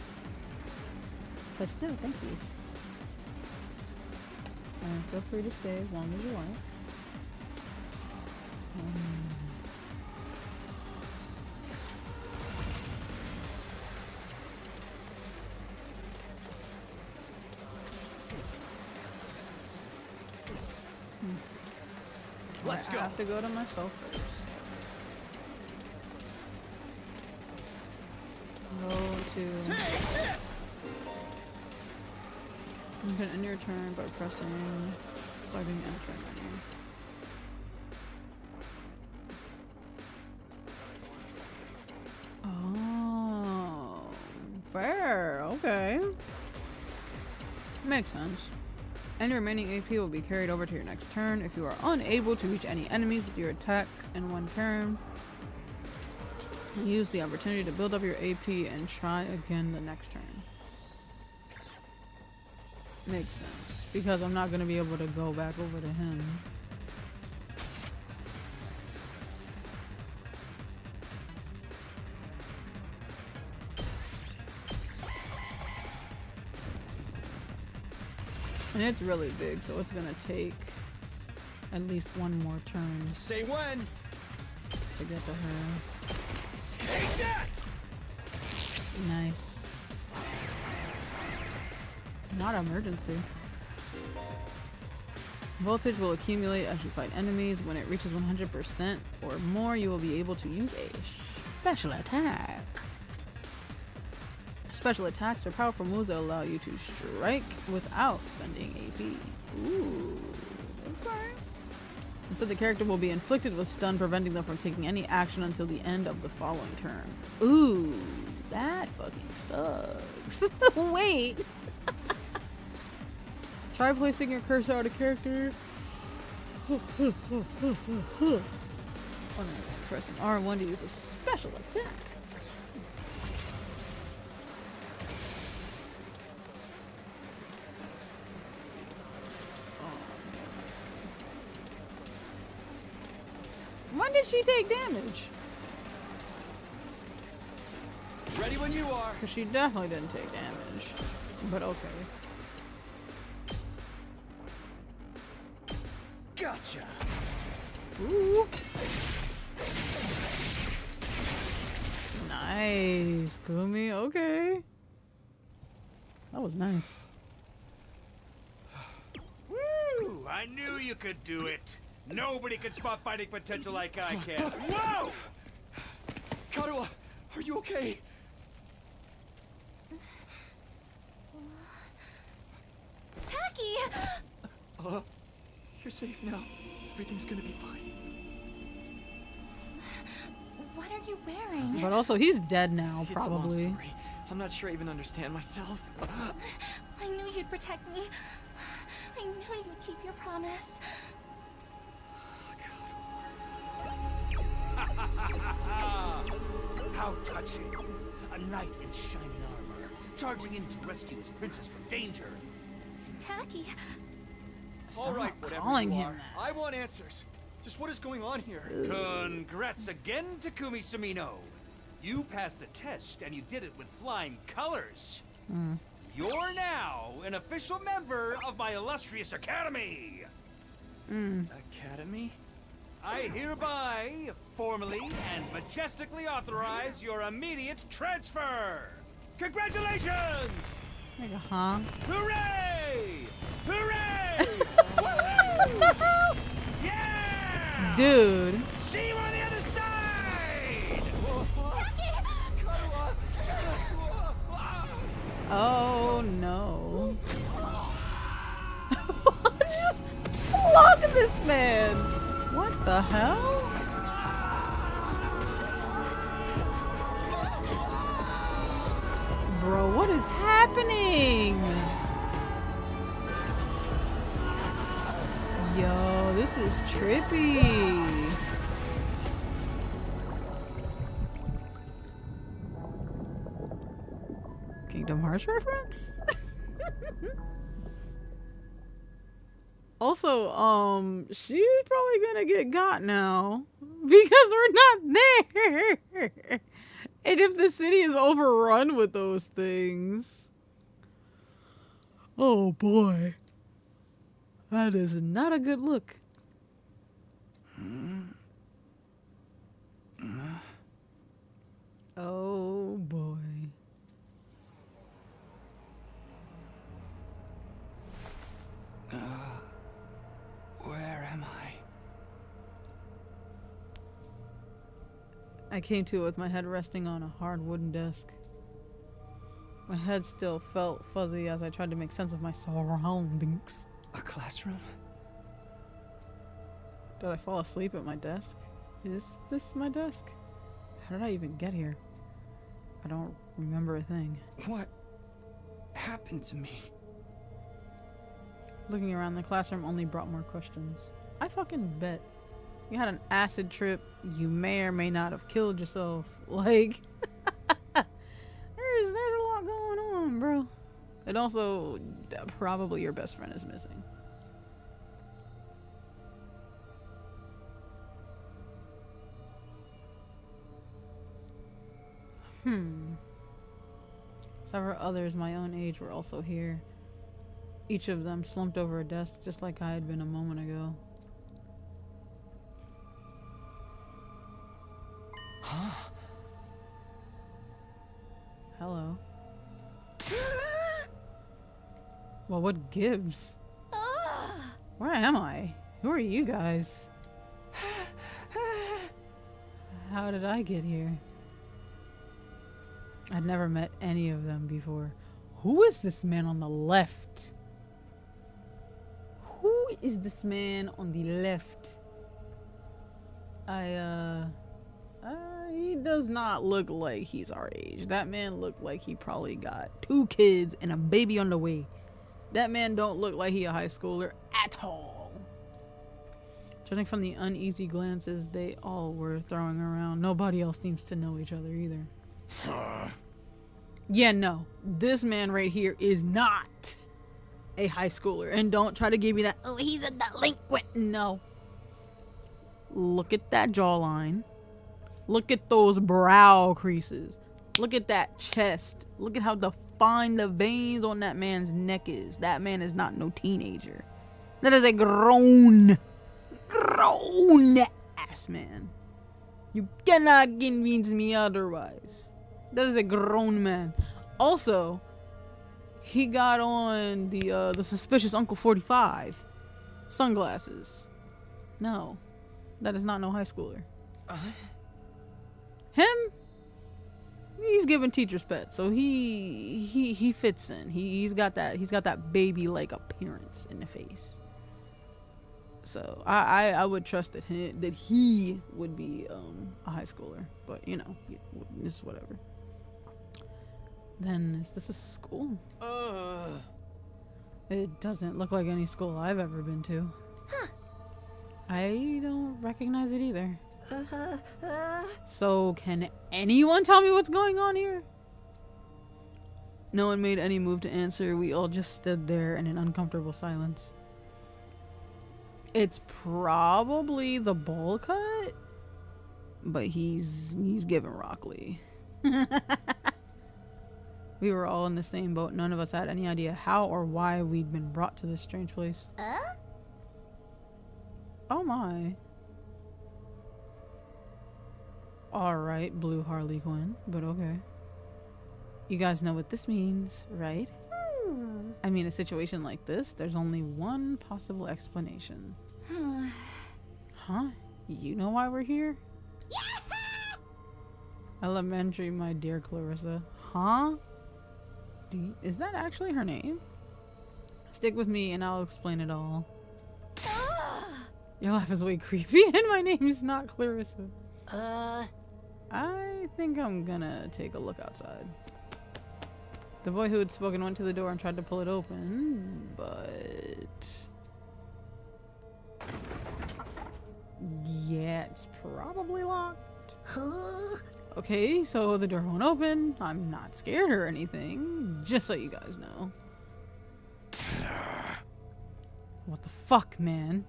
But still, thank yous. And feel free to stay as long as you like. Let's go. I have to go to myself first. Go to. Take this. You can end your turn by pressing starting enter menu. Oh, fair. Okay. Makes sense. Any remaining AP will be carried over to your next turn. If you are unable to reach any enemies with your attack in one turn, use the opportunity to build up your AP and try again the next turn. Makes sense. Because I'm not going to be able to go back over to him. And it's really big, so it's gonna take at least one more turn Say when. to get to her. Take that. Nice. Not emergency. Voltage will accumulate as you fight enemies. When it reaches 100% or more, you will be able to use a special attack. Special attacks are powerful moves that allow you to strike without spending AP. Ooh, Okay. Instead, the character will be inflicted with stun, preventing them from taking any action until the end of the following turn. Ooh, that fucking sucks. Wait. Try placing your cursor on a character. Oh, no, pressing R1 to use a special attack. When did she take damage? Ready when you are. Because she definitely didn't take damage. But okay. Gotcha. Ooh. Nice, Kumi. Okay. That was nice. Woo! I knew you could do it. Nobody can spot fighting potential like I can. Whoa! Karuha, are you okay? Tacky! You're safe now. Everything's gonna be fine. What are you wearing? But also, he's dead now, It's a long probably. story. I'm not sure I even understand myself. I knew you'd protect me. I knew you'd keep your promise. How touching. A knight in shining armor, charging in to rescue his princess from danger. Tacky, All right, Stop whatever calling you him are. that. I want answers. Just what is going on here? Congrats again, Takumi Sumino. You passed the test, and you did it with flying colors. You're now an official member of my illustrious academy. Academy? I hereby, formally and majestically authorize your immediate transfer. Congratulations! Nigga, huh? Hooray! Hooray! Woohoo! Yeah! Dude. See you on the other side! Oh no. Just look at this man. What the hell? Bro, what is happening? Yo, this is trippy. Kingdom Hearts reference? Also, she's probably gonna get got now because we're not there. And if the city is overrun with those things, oh boy, that is not a good look. Oh boy. Where am I came to it with my head resting on a hard wooden desk. My head still felt fuzzy as I tried to make sense of my surroundings. I? A classroom? Did I fall asleep at my desk? Is this my desk? How did I even get here? I don't remember a thing. What happened to me? Looking around, the classroom only brought more questions. I fucking bet. You had an acid trip. You may or may not have killed yourself. Like, there's a lot going on, bro. And also, probably your best friend is missing. Several others my own age were also here. Each of them slumped over a desk just like I had been a moment ago. Huh? Hello. Well, what gives? Where am I? Who are you guys? How did I get here? I'd never met any of them before. Who is this man on the left? Who is this man on the left? He does not look like he's our age. That man looked like he probably got 2 kids and a baby on the way. That man don't look like he a high schooler at all. Judging from the uneasy glances they all were throwing around, nobody else seems to know each other either. Yeah, no. This man right here is not a high schooler. And don't try to give me that, oh, he's a delinquent. No. Look at that jawline. Look at those brow creases. Look at that chest. Look at how defined the veins on that man's neck is. That man is not no teenager. That is a grown ass man. You cannot convince me otherwise. That is a grown man. Also, he got on the suspicious Uncle 45 sunglasses. No, that is not no high schooler. Him, he's giving teacher's pet, so he fits in. He's got that baby like appearance in the face. So I would trust that he would be a high schooler, but you know, this is whatever. Then is this a school? It doesn't look like any school I've ever been to. Huh. I don't recognize it either. So can anyone tell me what's going on here? No one made any move to answer. We all just stood there in an uncomfortable silence. It's probably the bowl cut, but he's giving Rockley. We were all in the same boat. None of us had any idea how or why we'd been brought to this strange place. Oh my. Alright, blue Harley Quinn, but okay. You guys know what this means, right? I mean, a situation like this, there's only one possible explanation. Huh? You know why we're here? Elementary, my dear Clarissa. Huh? Is that actually her name? Stick with me and I'll explain it all. Your laugh is way creepy and my name is not Clarissa. I think I'm gonna take a look outside. The boy who had spoken went to the door and tried to pull it open, but... yeah, it's probably locked. Okay, so the door won't open. I'm not scared or anything, just so you guys know. What the fuck, man?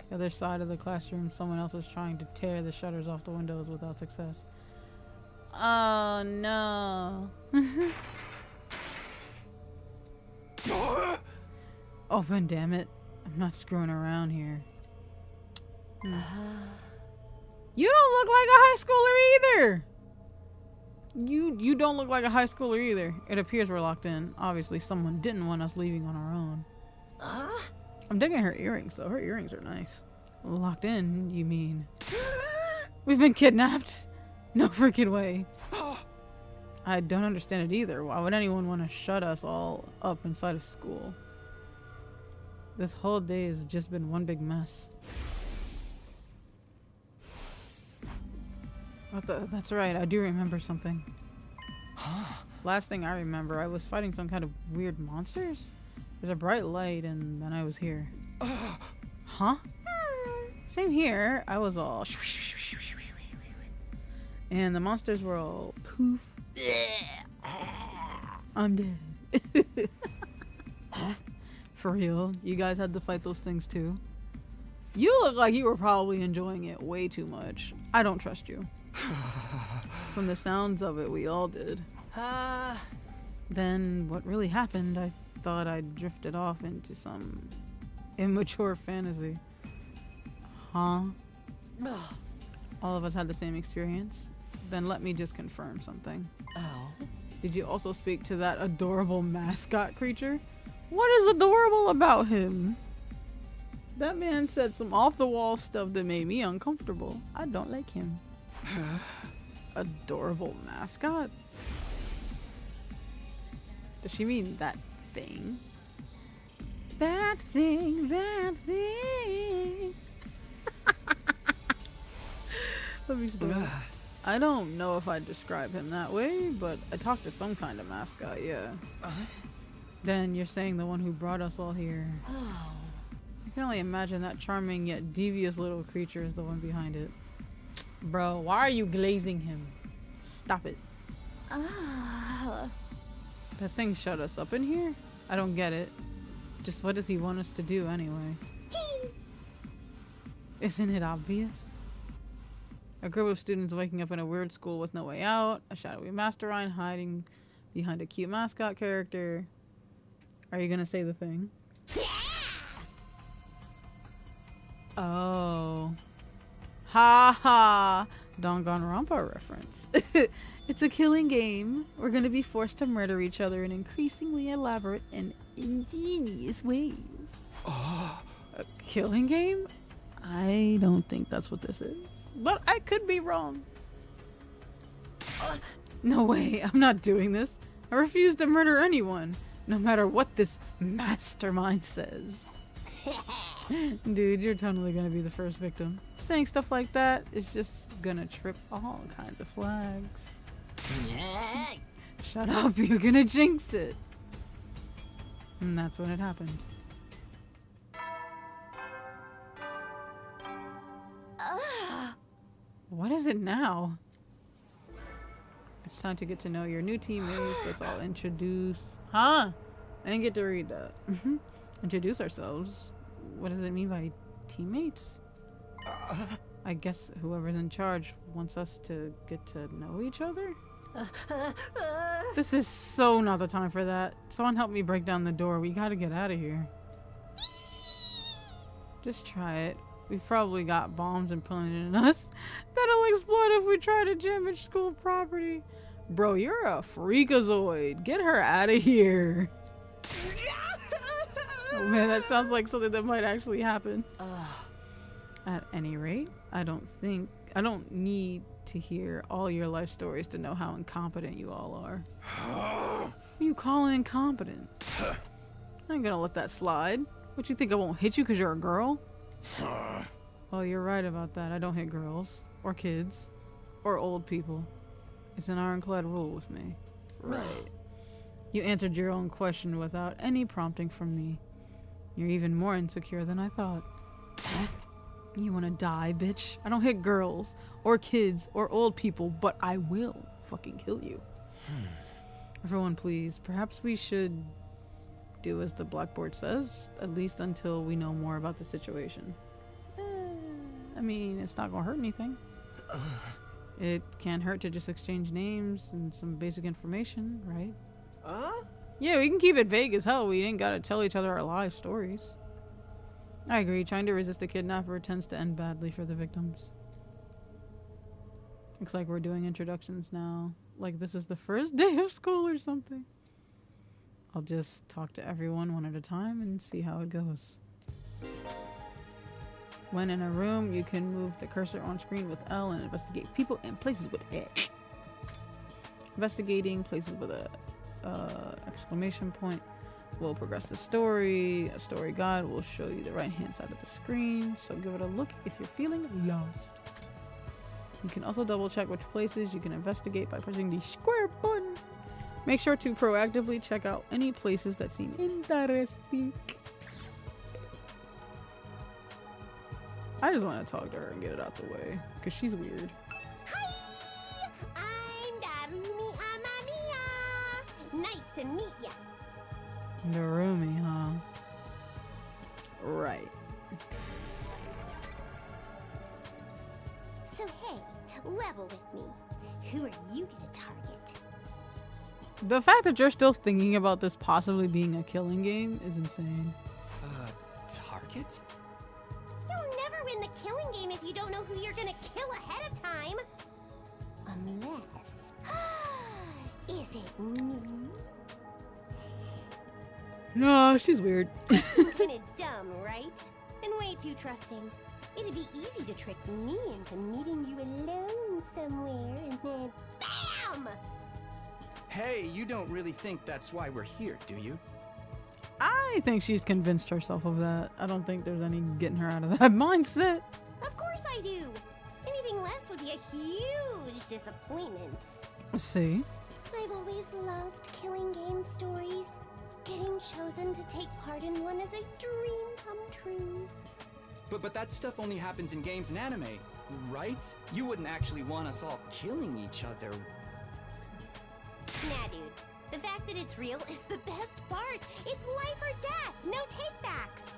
The other side of the classroom, someone else is trying to tear the shutters off the windows without success. Oh no. Open, damn it. I'm not screwing around here. You don't look like a high schooler either. You don't look like a high schooler either. It appears we're locked in. Obviously someone didn't want us leaving on our own. I'm digging her earrings though. Her earrings are nice. Locked in, you mean? We've been kidnapped? No freaking way. I don't understand it either. Why would anyone want to shut us all up inside a school? This whole day has just been one big mess. That's right, I do remember something. Last thing I remember, I was fighting some kind of weird monsters. There's a bright light and then I was here. Huh? Same here. I was all... and the monsters were all poof. I'm dead. For real? You guys had to fight those things too? You look like you were probably enjoying it way too much. I don't trust you. From the sounds of it, we all did. Then what really happened, I thought I drifted off into some immature fantasy. Huh? All of us had the same experience? Then let me just confirm something. Did you also speak to that adorable mascot creature? What is adorable about him? That man said some off-the-wall stuff that made me uncomfortable. I don't like him. Adorable mascot? Does she mean that thing? That thing, that thing. Let me stop. I don't know if I'd describe him that way, but I talked to some kind of mascot, yeah. Then you're saying the one who brought us all here. I can only imagine that charming yet devious little creature is the one behind it. Bro, why are you glazing him? Stop it. That thing shut us up in here? I don't get it. Just what does he want us to do anyway? Isn't it obvious? A group of students waking up in a weird school with no way out. A shadowy mastermind hiding behind a cute mascot character. Are you gonna say the thing? Oh. Ha ha! Danganronpa reference. It's a killing game. We're gonna be forced to murder each other in increasingly elaborate and ingenious ways. A killing game? I don't think that's what this is. But I could be wrong. No way, I'm not doing this. I refuse to murder anyone, no matter what this mastermind says. Dude, you're totally gonna be the first victim. Saying stuff like that is just gonna trip all kinds of flags. Shut up, you're gonna jinx it. And that's when it happened. What is it now? It's time to get to know your new teammates. Let's all introduce. Huh? I didn't get to read that. Introduce ourselves. What does it mean by teammates? I guess whoever's in charge wants us to get to know each other? This is so not the time for that. Someone help me break down the door. We gotta get out of here. Just try it. We've probably got bombs implanted in us that'll explode if we try to damage school property. Bro, you're a freakazoid. Get her out of here. Oh man, that sounds like something that might actually happen. At any rate, I don't need to hear all your life stories to know how incompetent you all are. What are you calling incompetent? I ain't gonna let that slide. What, you think I won't hit you because you're a girl? Well, you're right about that. I don't hit girls, or kids, or old people. It's an ironclad rule with me. Right. You answered your own question without any prompting from me. You're even more insecure than I thought. You wanna die, bitch? I don't hit girls, or kids, or old people, but I will fucking kill you. Everyone, please, perhaps we should do as the blackboard says, at least until we know more about the situation. I mean, it's not gonna hurt anything. It can't hurt to just exchange names and some basic information, right? Yeah, we can keep it vague as hell. We ain't gotta tell each other our life stories. I agree. Trying to resist a kidnapper tends to end badly for the victims. Looks like we're doing introductions now. Like this is the first day of school or something. I'll just talk to everyone one at a time and see how it goes. When in a room, you can move the cursor on screen with L and investigate people and places with X. Investigating places with a exclamation point will progress the story. A story guide will show you the right hand side of the screen, so give it a look if you're feeling lost. You can also double check which places you can investigate by pressing the square button. Make sure to proactively check out any places that seem interesting. I just want to talk to her and get it out the way, because she's weird. Hi! I'm Darumi Amamiya! Nice to meet ya! Narumi, huh? Right. So hey, level with me. Who are you gonna target? The fact that you're still thinking about this possibly being a killing game is insane. Target? You'll never win the killing game if you don't know who you're gonna kill ahead of time. Unless... Is it me? No, she's weird. Kinda dumb, right? And way too trusting. It'd be easy to trick me into meeting you alone somewhere and then BAM! Hey, you don't really think that's why we're here, do you? I think she's convinced herself of that. I don't think there's any getting her out of that mindset. Of course I do. Anything less would be a huge disappointment. See? I've always loved killing game stories. Getting chosen to take part in one is a dream come true. But that stuff only happens in games and anime, right? You wouldn't actually want us all killing each other. Nah, dude. The fact that it's real is the best part. It's life or death. No takebacks.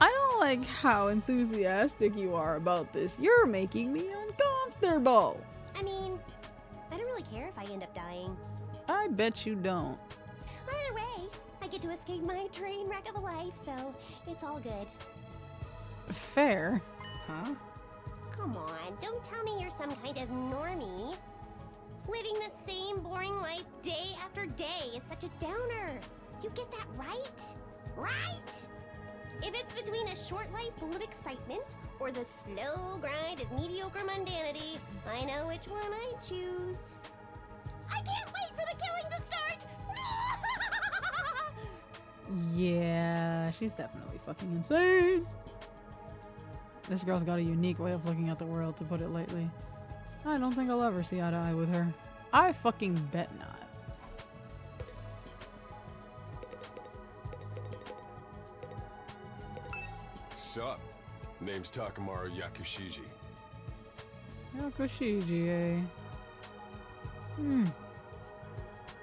I don't like how enthusiastic you are about this. You're making me uncomfortable. I mean, I don't really care if I end up dying. I bet you don't. Either way, I get to escape my train wreck of a life, so it's all good. Fair. Huh? Come on, don't tell me you're some kind of normie. Living the same boring life day after day is such a downer. You get that right? Right? If it's between a short life full of excitement or the slow grind of mediocre mundanity, I know which one I choose. I can't wait for the killing to start! Yeah, she's definitely fucking insane. This girl's got a unique way of looking at the world, to put it lightly. I don't think I'll ever see eye to eye with her. I fucking bet not. Sup? Name's Takamaru Yakushiji. Yakushiji, eh? You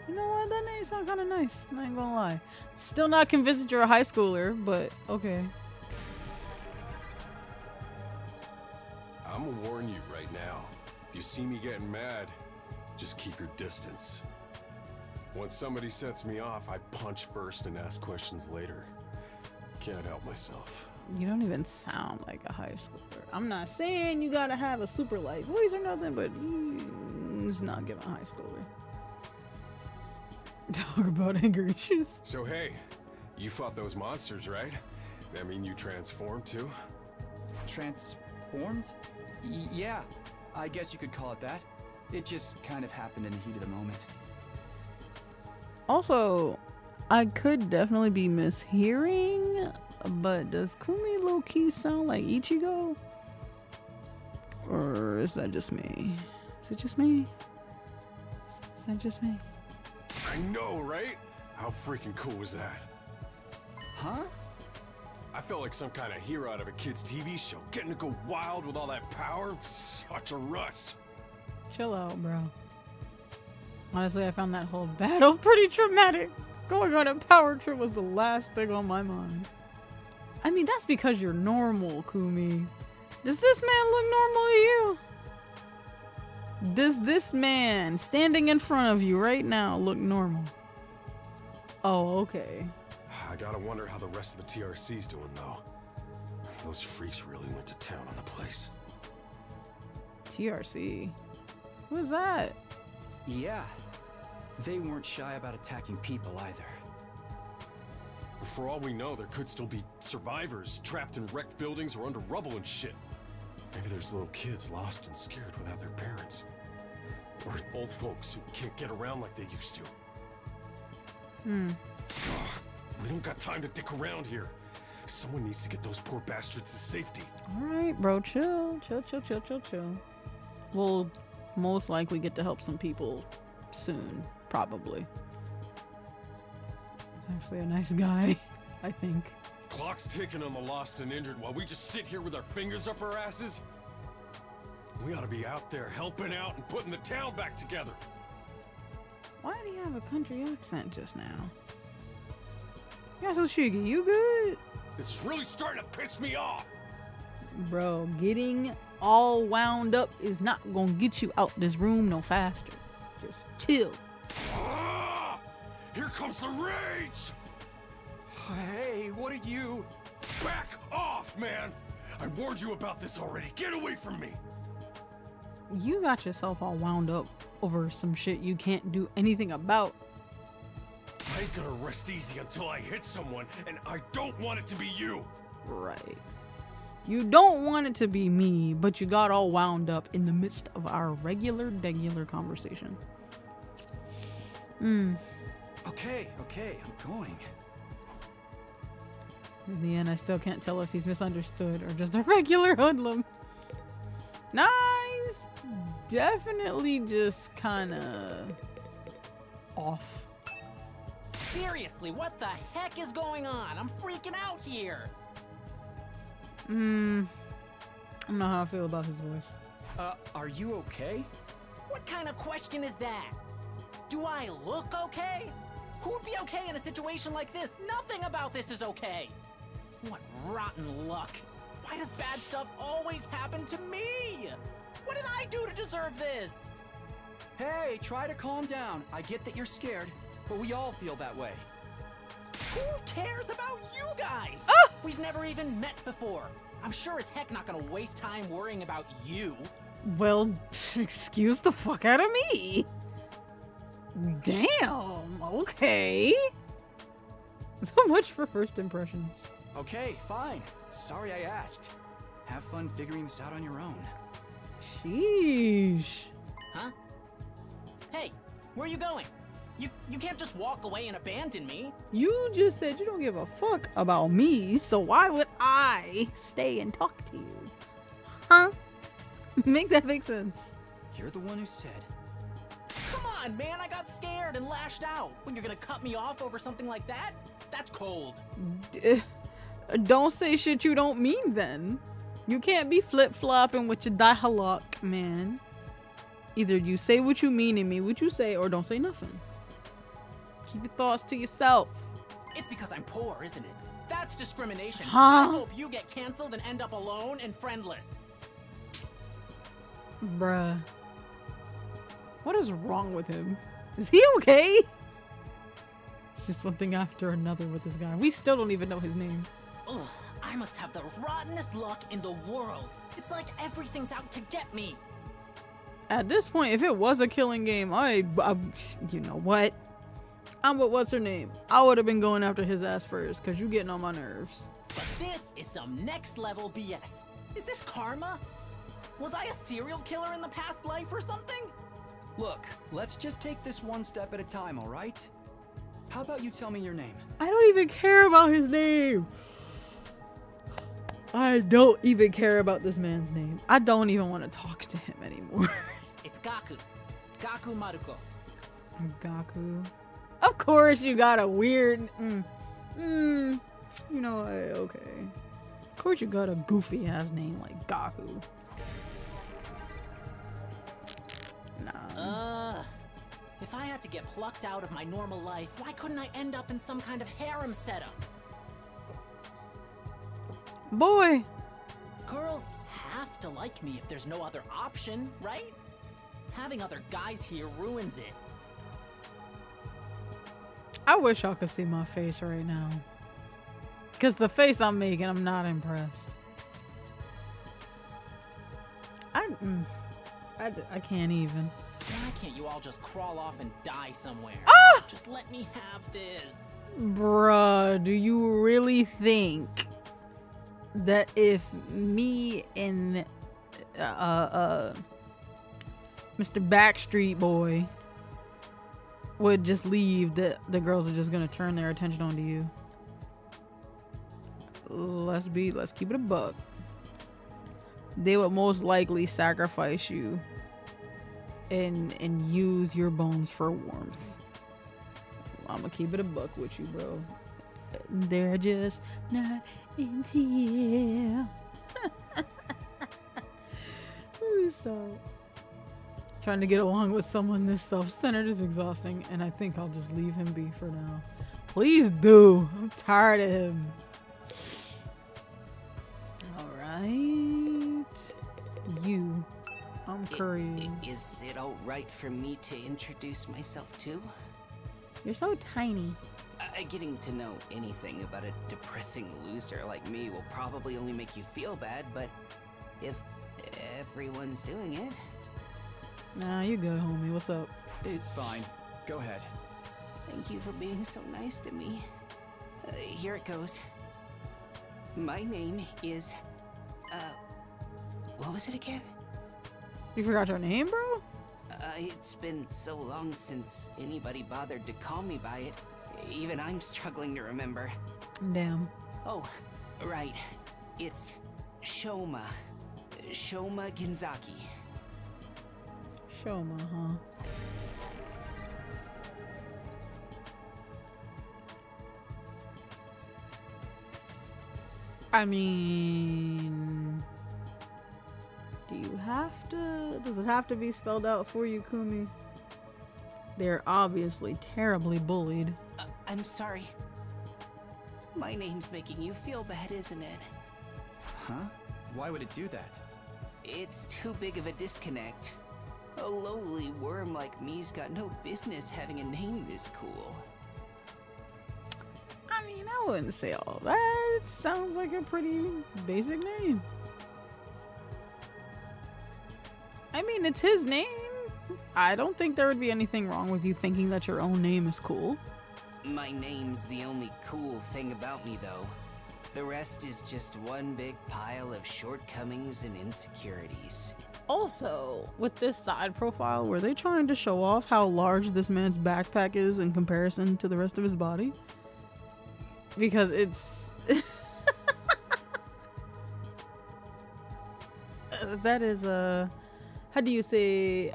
know what? That name sounds kind of nice. I ain't gonna lie. Still not convinced that you're a high schooler, but okay. I'm gonna warn you right now. If you see me getting mad, just keep your distance. Once somebody sets me off, I punch first and ask questions later. Can't help myself. You don't even sound like a high schooler. I'm not saying you gotta have a super light voice or nothing, but it's not giving a high schooler. Talk about anger issues. So hey, you fought those monsters, right? That mean you transformed too? Transformed? Yeah, I guess you could call it that. It just kind of happened in the heat of the moment. Also, I could definitely be mishearing, but does Kumi low-key sound like Ichigo? Or is that just me? Is it just me? Is that just me? I know, right? How freaking cool was that? Huh? I felt like some kind of hero out of a kid's TV show, getting to go wild with all that power. Such a rush. Chill out, bro. Honestly, I found that whole battle pretty traumatic. Going on a power trip was the last thing on my mind. I mean, that's because you're normal, Kumi. Does this man look normal to you? Does this man standing in front of you right now look normal? Oh, okay. I gotta wonder how the rest of the TRC's doing, though. Those freaks really went to town on the place. TRC? Who's that? Yeah. They weren't shy about attacking people either. For all we know, there could still be survivors trapped in wrecked buildings or under rubble and shit. Maybe there's little kids lost and scared without their parents. Or old folks who can't get around like they used to. Ugh, we don't got time to dick around here. Someone needs to get those poor bastards to safety. Alright, bro, chill. Chill. We'll most likely get to help some people soon, probably. He's actually a nice guy, I think. Clock's ticking on the lost and injured while we just sit here with our fingers up our asses. We ought to be out there helping out and putting the town back together. Why did he have a country accent just now? Yasushigi, you good? This is really starting to piss me off. Bro, getting all wound up is not gonna get you out this room no faster. Just chill. Ah! Here comes the rage! Hey, what are you? Back off, man! I warned you about this already. Get away from me! You got yourself all wound up over some shit you can't do anything about. I ain't gonna rest easy until I hit someone, and I don't want it to be you. Right. You don't want it to be me, but you got all wound up in the midst of our regular conversation. Okay, I'm going. In the end, I still can't tell if he's misunderstood or just a regular hoodlum. Nice! Definitely just kinda off. Seriously, what the heck is going on? I'm freaking out here. I don't know how I feel about his voice. Are you okay? What kind of question is that? Do I look okay? Who would be okay in a situation like this? Nothing about this is okay. What rotten luck. Why does bad stuff always happen to me? What did I do to deserve this? Hey, try to calm down. I get that you're scared, but we all feel that way. Who cares about you guys? We've never even met before. I'm sure as heck not gonna waste time worrying about you. Well, excuse the fuck out of me. Damn, okay. So much for first impressions. Okay, fine. Sorry I asked. Have fun figuring this out on your own. Sheesh. Huh? Hey, where are you going? You can't just walk away and abandon me. You just said you don't give a fuck about me, so why would I stay and talk to you? Huh? Make that make sense. You're the one who said. Come on, man, I got scared and lashed out. When you're gonna cut me off over something like that? That's cold. Don't say shit you don't mean then. You can't be flip-flopping with your dialogue, man. Either you say what you mean and mean what you say, or don't say nothing. Keep your thoughts to yourself. It's because I'm poor, isn't it? That's discrimination. Huh? I hope you get canceled and end up alone and friendless. Bruh. What is wrong with him? Is he okay? It's just one thing after another with this guy. We still don't even know his name. Ugh, I must have the rottenest luck in the world. It's like everything's out to get me. At this point, if it was a killing game, I you know what? I'm with what's her name. I would have been going after his ass first, because you getting on my nerves. But this is some next level BS. Is this karma? Was I a serial killer in the past life or something? Look, let's just take this one step at a time, all right? How about you tell me your name? I don't even care about his name. I don't even care about this man's name. I don't even want to talk to him anymore. It's Gaku. Gaku Maruko. Gaku. Of course you got a weird... You know, okay. Of course you got a goofy ass name like Gaku. Nah. If I had to get plucked out of my normal life, why couldn't I end up in some kind of harem setup? Boy. Girls have to like me if there's no other option, right? Having other guys here ruins it. I wish y'all could see my face right now. Because the face I'm making, I'm not impressed. I can't even. Why can't you all just crawl off and die somewhere? Ah! Just let me have this. Bruh, do you really think that if me and Mr. Backstreet Boy would just leave, that the girls are just gonna turn their attention onto you? Let's keep it a buck. They would most likely sacrifice you and use your bones for warmth. I'm gonna keep it a buck with you, bro. They're just not into you. So trying to get along with someone this self-centered is exhausting, and I think I'll just leave him be for now. Please do. I'm tired of him. Alright. You. I'm Curry. Is it alright for me to introduce myself too? You're so tiny. Getting to know anything about a depressing loser like me will probably only make you feel bad, but if everyone's doing it... Nah, you good, homie. What's up? It's fine. Go ahead. Thank you for being so nice to me. Here it goes. My name is... what was it again? You forgot your name, bro? It's been so long since anybody bothered to call me by it. Even I'm struggling to remember. Damn. Oh, right. It's Shoma. Shoma Genzaki. Shoma, huh? I mean, does it have to be spelled out for you, Kumi? They're obviously terribly bullied. I'm sorry. My name's making you feel bad, isn't it? Huh? Why would it do that? It's too big of a disconnect. A lowly worm like me's got no business having a name this cool. I mean, I wouldn't say all that. It sounds like a pretty basic name. I mean, it's his name. I don't think there would be anything wrong with you thinking that your own name is cool. My name's the only cool thing about me, though. The rest is just one big pile of shortcomings and insecurities. Also, with this side profile, were they trying to show off how large this man's backpack is in comparison to the rest of his body? Because it's... that is a... how do you say...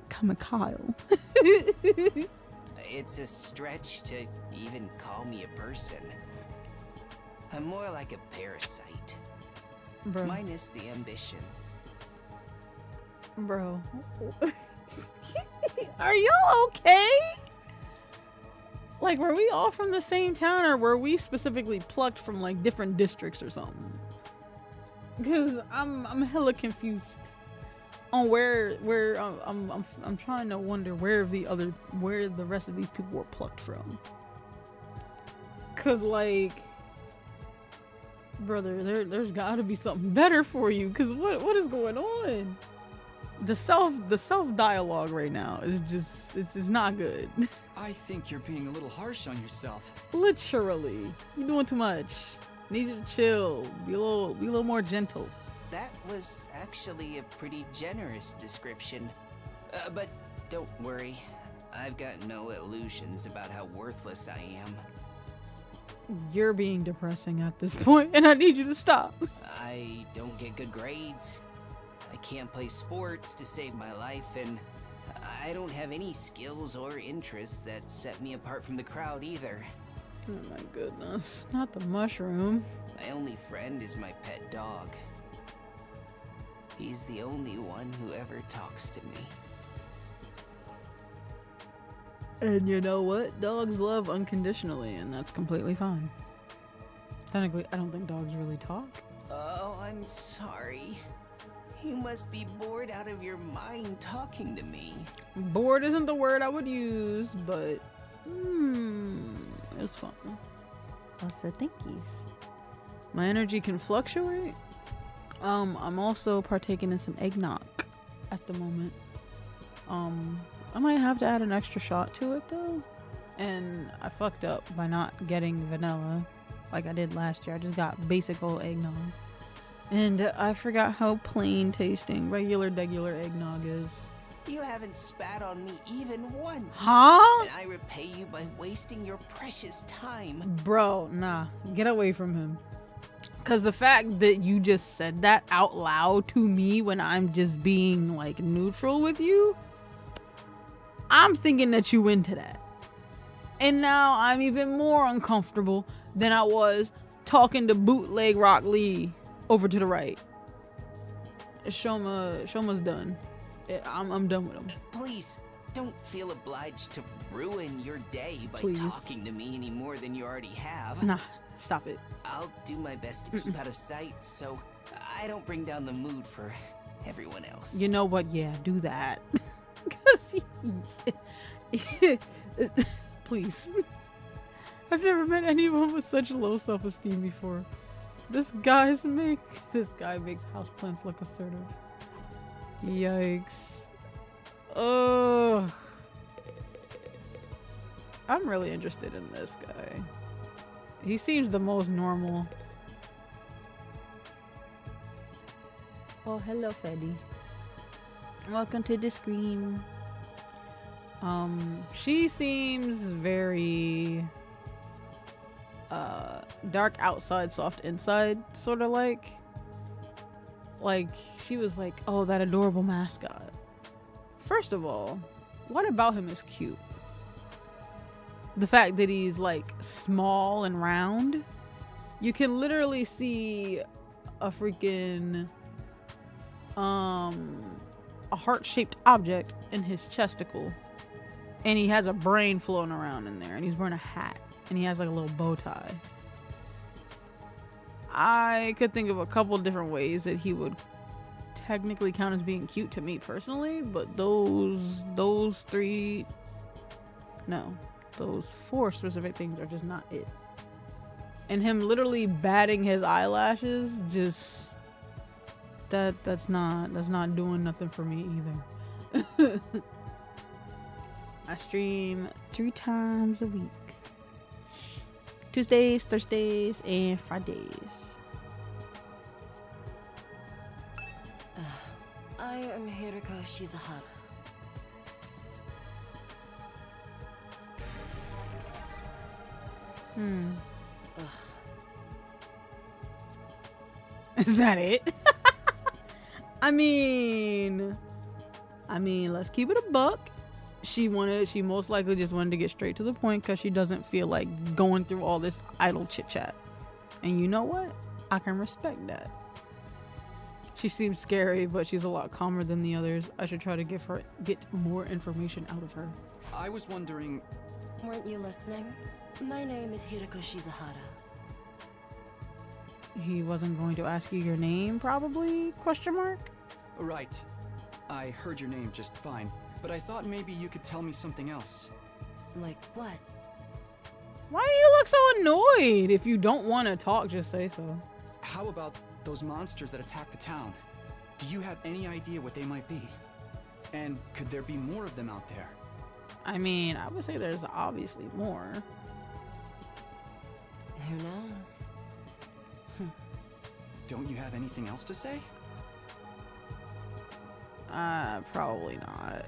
kamikaze? It's a stretch to even call me a person. I'm more like a parasite. Bro. Minus the ambition. Bro. Are y'all okay? Like, were we all from the same town, or were we specifically plucked from like different districts or something? Because I'm hella confused on where I'm trying to wonder where the rest of these people were plucked from. Cause like, brother, there's got to be something better for you. Cause what is going on? The self dialogue right now is just it's not good. I think you're being a little harsh on yourself. Literally, you're doing too much. Need you to chill. Be a little more gentle. That was actually a pretty generous description. But don't worry, I've got no illusions about how worthless I am. You're being depressing at this point, and I need you to stop. I don't get good grades. I can't play sports to save my life, and I don't have any skills or interests that set me apart from the crowd either. Oh my goodness, not the mushroom. My only friend is my pet dog. He's the only one who ever talks to me. And you know what? Dogs love unconditionally, and that's completely fine. Technically, I don't think dogs really talk. Oh, I'm sorry. You must be bored out of your mind talking to me. Bored isn't the word I would use, but it's fun. Also, thankies. My energy can fluctuate. I'm also partaking in some eggnog at the moment. I might have to add an extra shot to it though. And I fucked up by not getting vanilla like I did last year. I just got basic old eggnog. And I forgot how plain tasting regular eggnog is. You haven't spat on me even once. Huh? And I repay you by wasting your precious time. Bro, nah. Get away from him. Cause the fact that you just said that out loud to me when I'm just being like neutral with you, I'm thinking that you into that. And now I'm even more uncomfortable than I was talking to bootleg Rock Lee over to the right. Shoma's done. I'm done with him. Please, don't feel obliged to ruin your day by talking to me any more than you already have. Nah, stop it. I'll do my best to keep out of sight so I don't bring down the mood for everyone else. You know what? Yeah, do that. Please. I've never met anyone with such low self-esteem before. This guy makes houseplants look assertive. Yikes. Ugh. I'm really interested in this guy. He seems the most normal. Oh, hello, Freddy. Welcome to the stream. She seems very dark outside, soft inside, sort of like she was like, oh, that adorable mascot. First of all, what about him is cute? The fact that he's like small and round, you can literally see a freaking a heart-shaped object in his chesticle, and he has a brain floating around in there, and he's wearing a hat, and he has like a little bow tie. I could think of a couple different ways that he would technically count as being cute to me personally, but those four specific things are just not it. And him literally batting his eyelashes, just that's not doing nothing for me either. I stream 3 times a week. Tuesdays, Thursdays, and Fridays. I am Hiriko Shizuhara. Ugh. Is that it? I mean, let's keep it a buck. She most likely just wanted to get straight to the point because she doesn't feel like going through all this idle chit chat. And you know what? I can respect that. She seems scary, but she's a lot calmer than the others. I should try to get more information out of her. I was wondering... Weren't you listening? My name is Hiriko Shizuhara. He wasn't going to ask you your name, probably? Question mark? Right. I heard your name just fine, but I thought maybe you could tell me something else. Like what? Why do you look so annoyed? If you don't want to talk, just say so. How about those monsters that attacked the town? Do you have any idea what they might be? And could there be more of them out there? I mean, I would say there's obviously more. Who knows? Don't you have anything else to say? Probably not.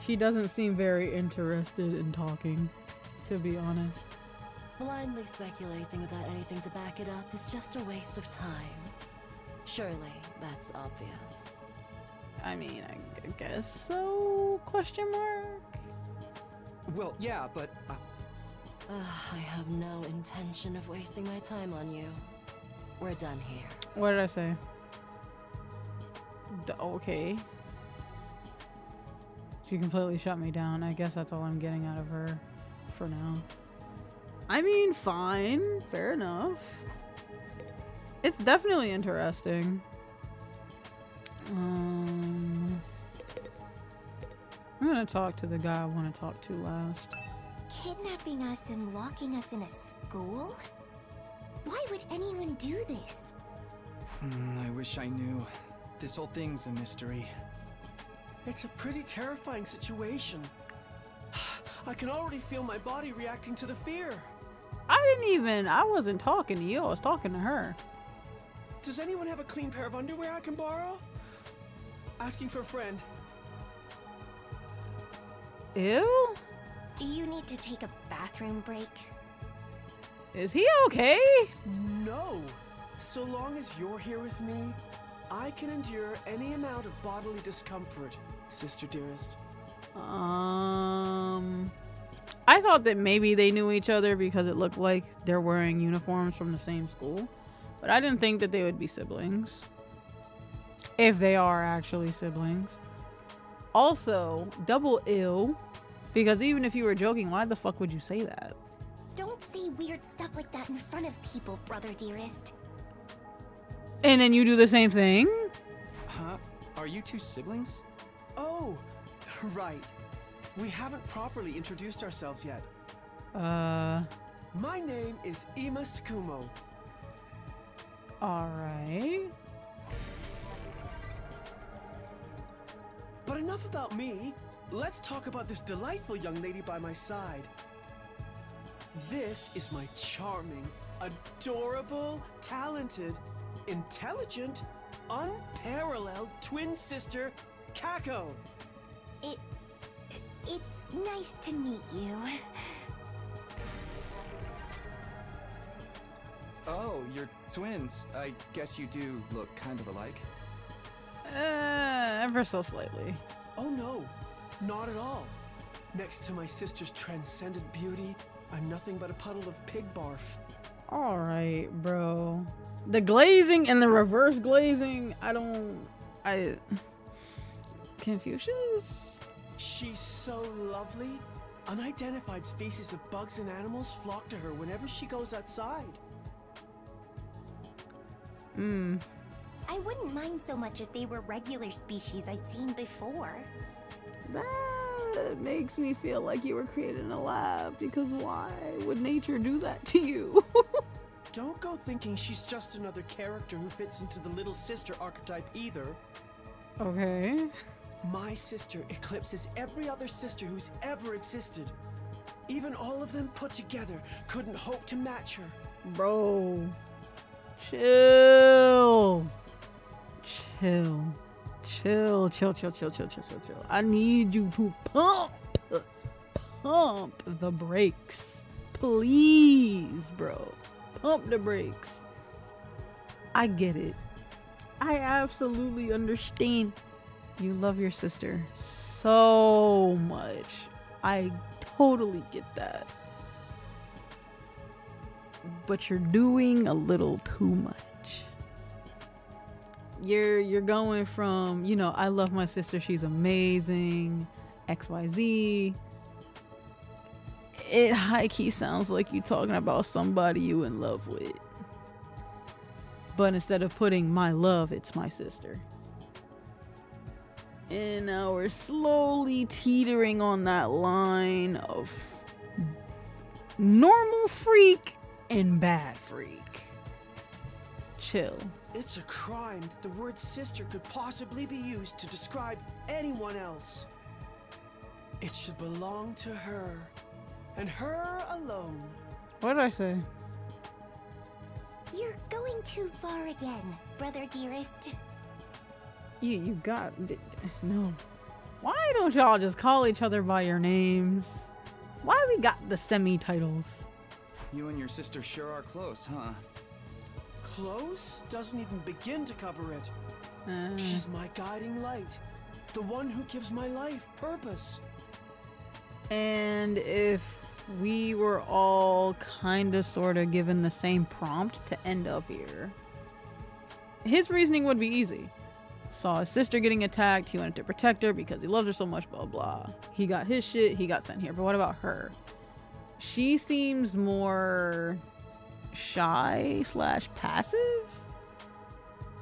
She doesn't seem very interested in talking, to be honest. Blindly speculating without anything to back it up is just a waste of time. Surely, that's obvious. I mean, I guess so? Question mark? Well, yeah, but... I have no intention of wasting my time on you. We're done here. What did I say? Okay. She completely shut me down. I guess that's all I'm getting out of her for now. I mean, fine. Fair enough. It's definitely interesting. I'm gonna talk to the guy I want to talk to last. Kidnapping us and locking us in a school? Why would anyone do this? I wish I knew. This whole thing's a mystery. It's a pretty terrifying situation. I can already feel my body reacting to the fear. I wasn't talking to you, I was talking to her. Does anyone have a clean pair of underwear I can borrow? Asking for a friend. Ew? Do you need to take a bathroom break? Is he okay? No. So long as you're here with me, I can endure any amount of bodily discomfort, sister dearest. I thought that maybe they knew each other because it looked like they're wearing uniforms from the same school. But I didn't think that they would be siblings. If they are actually siblings. Also, double ill. Because even if you were joking, why the fuck would you say that? Don't say weird stuff like that in front of people, brother dearest. And then you do the same thing? Huh? Are you two siblings? Oh, right. We haven't properly introduced ourselves yet. My name is Ima Tsukumo. Alright. But enough about me. Let's talk about this delightful young lady by my side. This is my charming, adorable, talented, intelligent, unparalleled twin sister, Kako. It's nice to meet you. Oh, you're twins. I guess you do look kind of alike. Ever so slightly. Oh no, not at all. Next to my sister's transcendent beauty, I'm nothing but a puddle of pig barf. Alright, bro. The glazing and the reverse glazing, Confucius? She's so lovely. Unidentified species of bugs and animals flock to her whenever she goes outside. I wouldn't mind so much if they were regular species I'd seen before. That makes me feel like you were created in a lab, because why would nature do that to you? Don't go thinking she's just another character who fits into the little sister archetype either. Okay. My sister eclipses every other sister who's ever existed. Even all of them put together couldn't hope to match her. Bro. Chill. Chill. I need you to pump the brakes. Please, bro. Pump the brakes. I get it. I absolutely understand. You love your sister so much. I totally get that. But you're doing a little too much. You're going from, I love my sister, she's amazing, XYZ. It high-key sounds like you talking about somebody you in love with. But instead of putting my love, it's my sister. And now we're slowly teetering on that line of normal freak and bad freak. Chill. It's a crime that the word sister could possibly be used to describe anyone else. It should belong to her, and her alone. What did I say? You're going too far again, brother dearest. You got... No. Why don't y'all just call each other by your names? Why we got the semi-titles? You and your sister sure are close, huh? Close doesn't even begin to cover it. She's my guiding light. The one who gives my life purpose. And if we were all kinda sorta given the same prompt to end up here, his reasoning would be easy. Saw his sister getting attacked, he wanted to protect her because he loves her so much, blah blah. He got his shit, he got sent here. But what about her? She seems more shy / passive.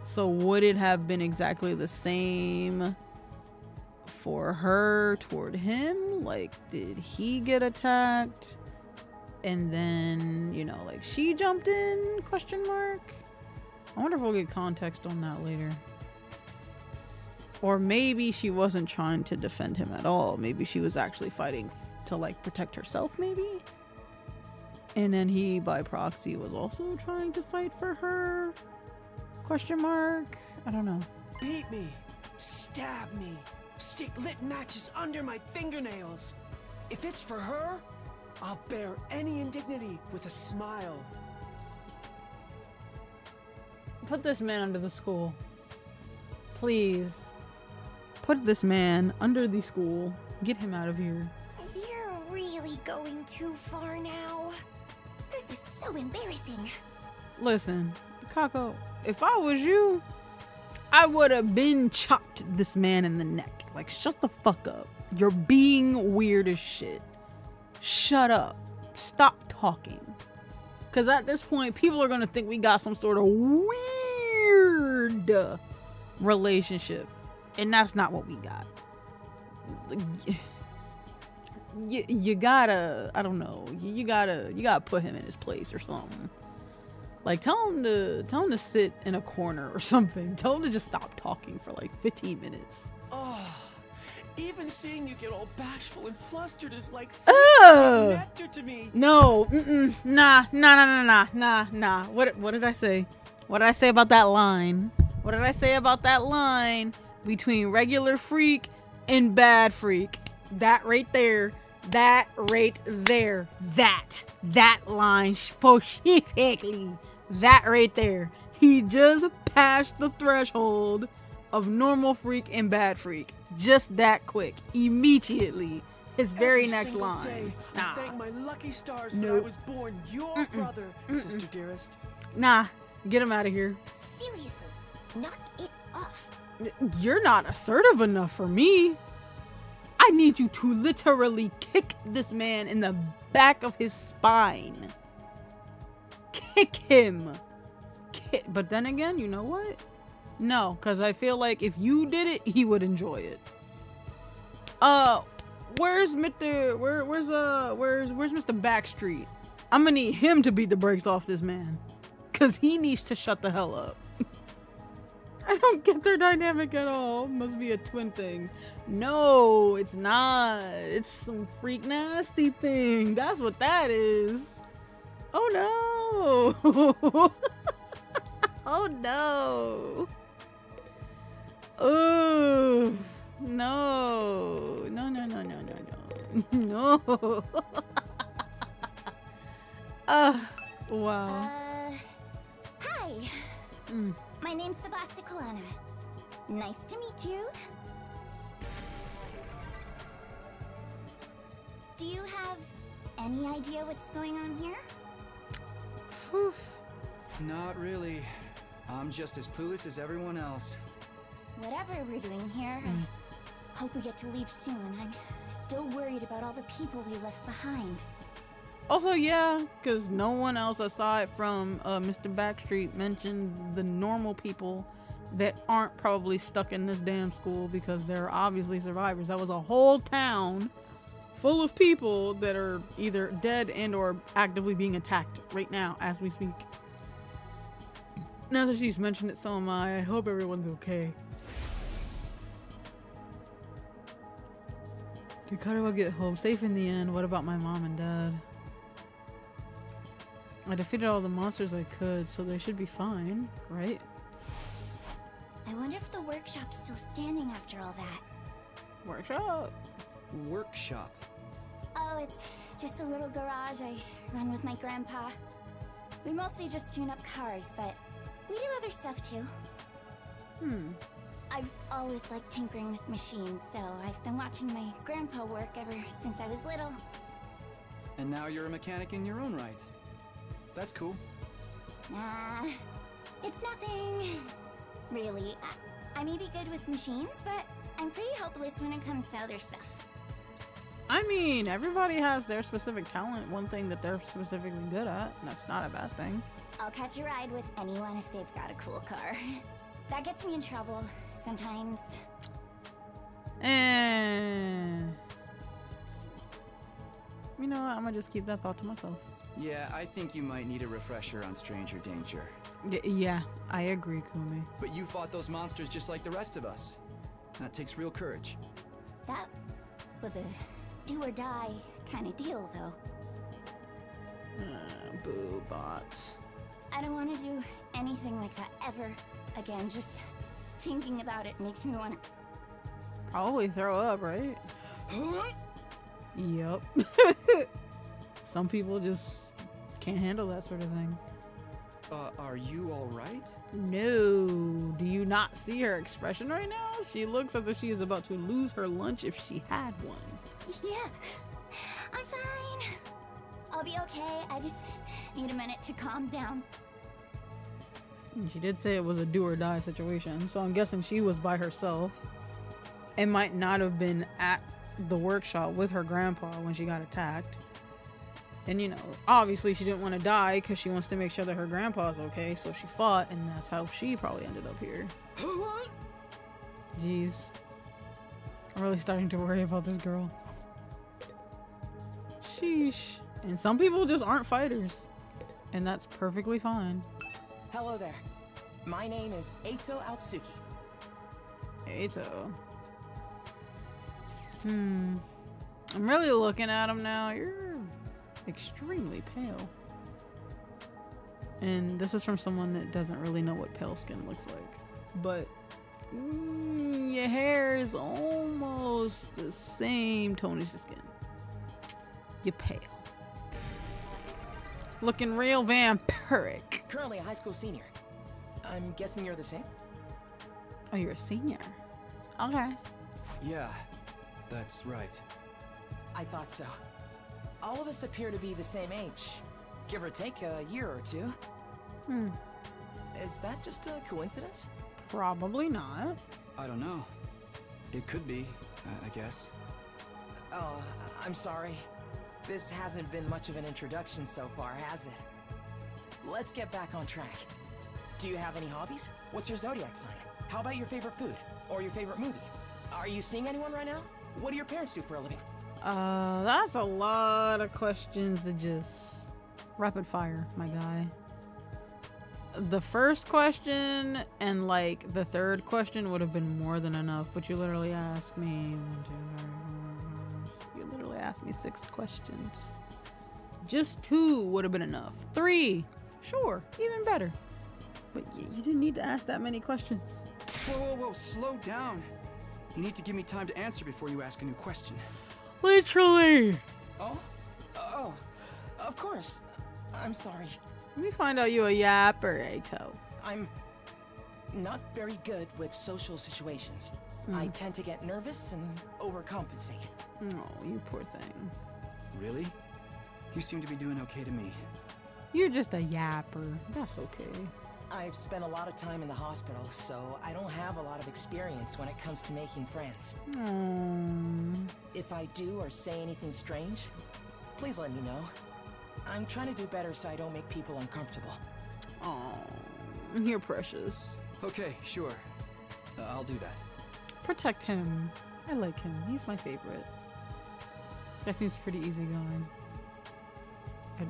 So would it have been exactly the same for her toward him? Like, did he get attacked and then, like she jumped in? ? I wonder if we'll get context on that later. Or maybe she wasn't trying to defend him at all. Maybe she was actually fighting to protect herself, maybe? And then he, by proxy, was also trying to fight for her? ? I don't know. Beat me, stab me, stick lit matches under my fingernails. If it's for her, I'll bear any indignity with a smile. Put this man under the school. Please. Put this man under the school. Get him out of here. You're really going too far now. This is so embarrassing. Listen, Kako, if I was you, I would have been chopped this man in the neck. Like, shut the fuck up. You're being weird as shit. Shut up. Stop talking. Because at this point, people are going to think we got some sort of weird relationship. And that's not what we got. You gotta, I don't know. You gotta put him in his place or something. Like, tell him to sit in a corner or something. Tell him to just stop talking for 15 minutes. Oh, even seeing you get all bashful and flustered is like nectar to me. No, nah. What did I say? What did I say about that line? What did I say about that line between regular freak and bad freak? That right there. That right there. That line specifically. That right there. He just passed the threshold of normal freak and bad freak. Just that quick. Immediately. His very Every next single line. day, I Nah. thank my lucky stars that I Nope. was born your brother, sister dearest. Nah. Get him out of here. Seriously, knock it off. You're not assertive enough for me. I need you to literally kick this man in the back of his spine. Kick him. But then again, you know what? No, because I feel like if you did it, he would enjoy it. Where's Mr. Where's Mr. Backstreet? I'm gonna need him to beat the brakes off this man. Cause he needs to shut the hell up. I don't get their dynamic at all. Must be a twin thing. No, it's not. It's some freak nasty thing. That's what that is. Oh no. Oh no. Oh no. No. Wow. Hi. My name's Sebasticolana. Nice to meet you. Do you have any idea what's going on here? Not really. I'm just as clueless as everyone else. Whatever we're doing here, I hope we get to leave soon. I'm still worried about all the people we left behind. Also, yeah, because no one else aside from Mr. Backstreet mentioned the normal people that aren't probably stuck in this damn school because they're obviously survivors. That was a whole town full of people that are either dead and or actively being attacked right now as we speak. Now that she's mentioned it, so am I. I hope everyone's okay. Did Karawa get home safe in the end? What about my mom and dad? I defeated all the monsters I could, so they should be fine, right? I wonder if the workshop's still standing after all that. Workshop? Workshop. Oh, it's just a little garage I run with my grandpa. We mostly just tune up cars, but we do other stuff too. I've always liked tinkering with machines, so I've been watching my grandpa work ever since I was little. And now you're a mechanic in your own right. That's cool. Nah, it's nothing. Really, I may be good with machines, but I'm pretty hopeless when it comes to other stuff. I mean, everybody has their specific talent, one thing that they're specifically good at, and that's not a bad thing. I'll catch a ride with anyone if they've got a cool car. That gets me in trouble sometimes. You know what? I'm gonna just keep that thought to myself. Yeah, I think you might need a refresher on stranger danger. Yeah, I agree, Kumi. But you fought those monsters just like the rest of us. That takes real courage. That was a do or die kind of deal, though. Boo bots. I don't want to do anything like that ever again. Just thinking about it makes me want to... Probably throw up, right? Yep. Some people just can't handle that sort of thing. Are you alright? No. Do you not see her expression right now? She looks as if she is about to lose her lunch if she had one. Yeah, I'm fine. I'll be okay. I just need a minute to calm down. She did say it was a do or die situation, so I'm guessing she was by herself. It might not have been at the workshop with her grandpa when she got attacked. And you know, obviously she didn't want to die because she wants to make sure that her grandpa's okay, so she fought, and that's how she probably ended up here. Jeez. I'm really starting to worry about this girl. Sheesh. And some people just aren't fighters. And that's perfectly fine. Hello there. My name is Eito Aotsuki. Eito. I'm really looking at him now. You're extremely pale. And this is from someone that doesn't really know what pale skin looks like. But Your hair is almost the same tone as your skin. You're pale. Looking real vampiric. Currently a high school senior. I'm guessing you're the same? Oh, you're a senior. Okay. Yeah, that's right. I thought so. All of us appear to be the same age. Give or take a year or two. Is that just a coincidence? Probably not. I don't know. It could be, I guess. Oh, I'm sorry. This hasn't been much of an introduction so far, has it? Let's get back on track. Do you have any hobbies? What's your zodiac sign? How about your favorite food? Or your favorite movie? Are you seeing anyone right now? What do your parents do for a living? That's a lot of questions to just rapid fire, my guy. The first question and like the third question would have been more than enough, but you literally asked me you literally asked me 6 questions. Just 2 would have been enough. 3, sure, even better. But you didn't need to ask that many questions. Whoa, slow down. You need to give me time to answer before you ask a new question. Literally. Oh, of course. I'm sorry. Let me find out you a yapper, Ato. I'm not very good with social situations. I tend to get nervous and overcompensate. Oh, you poor thing. Really? You seem to be doing okay to me. You're just a yapper. That's okay. I've spent a lot of time in the hospital, so I don't have a lot of experience when it comes to making friends. If I do or say anything strange, please let me know. I'm trying to do better so I don't make people uncomfortable. Oh, you're precious. Okay, sure. I'll do that. Protect him. I like him. He's my favorite. That seems pretty easygoing. I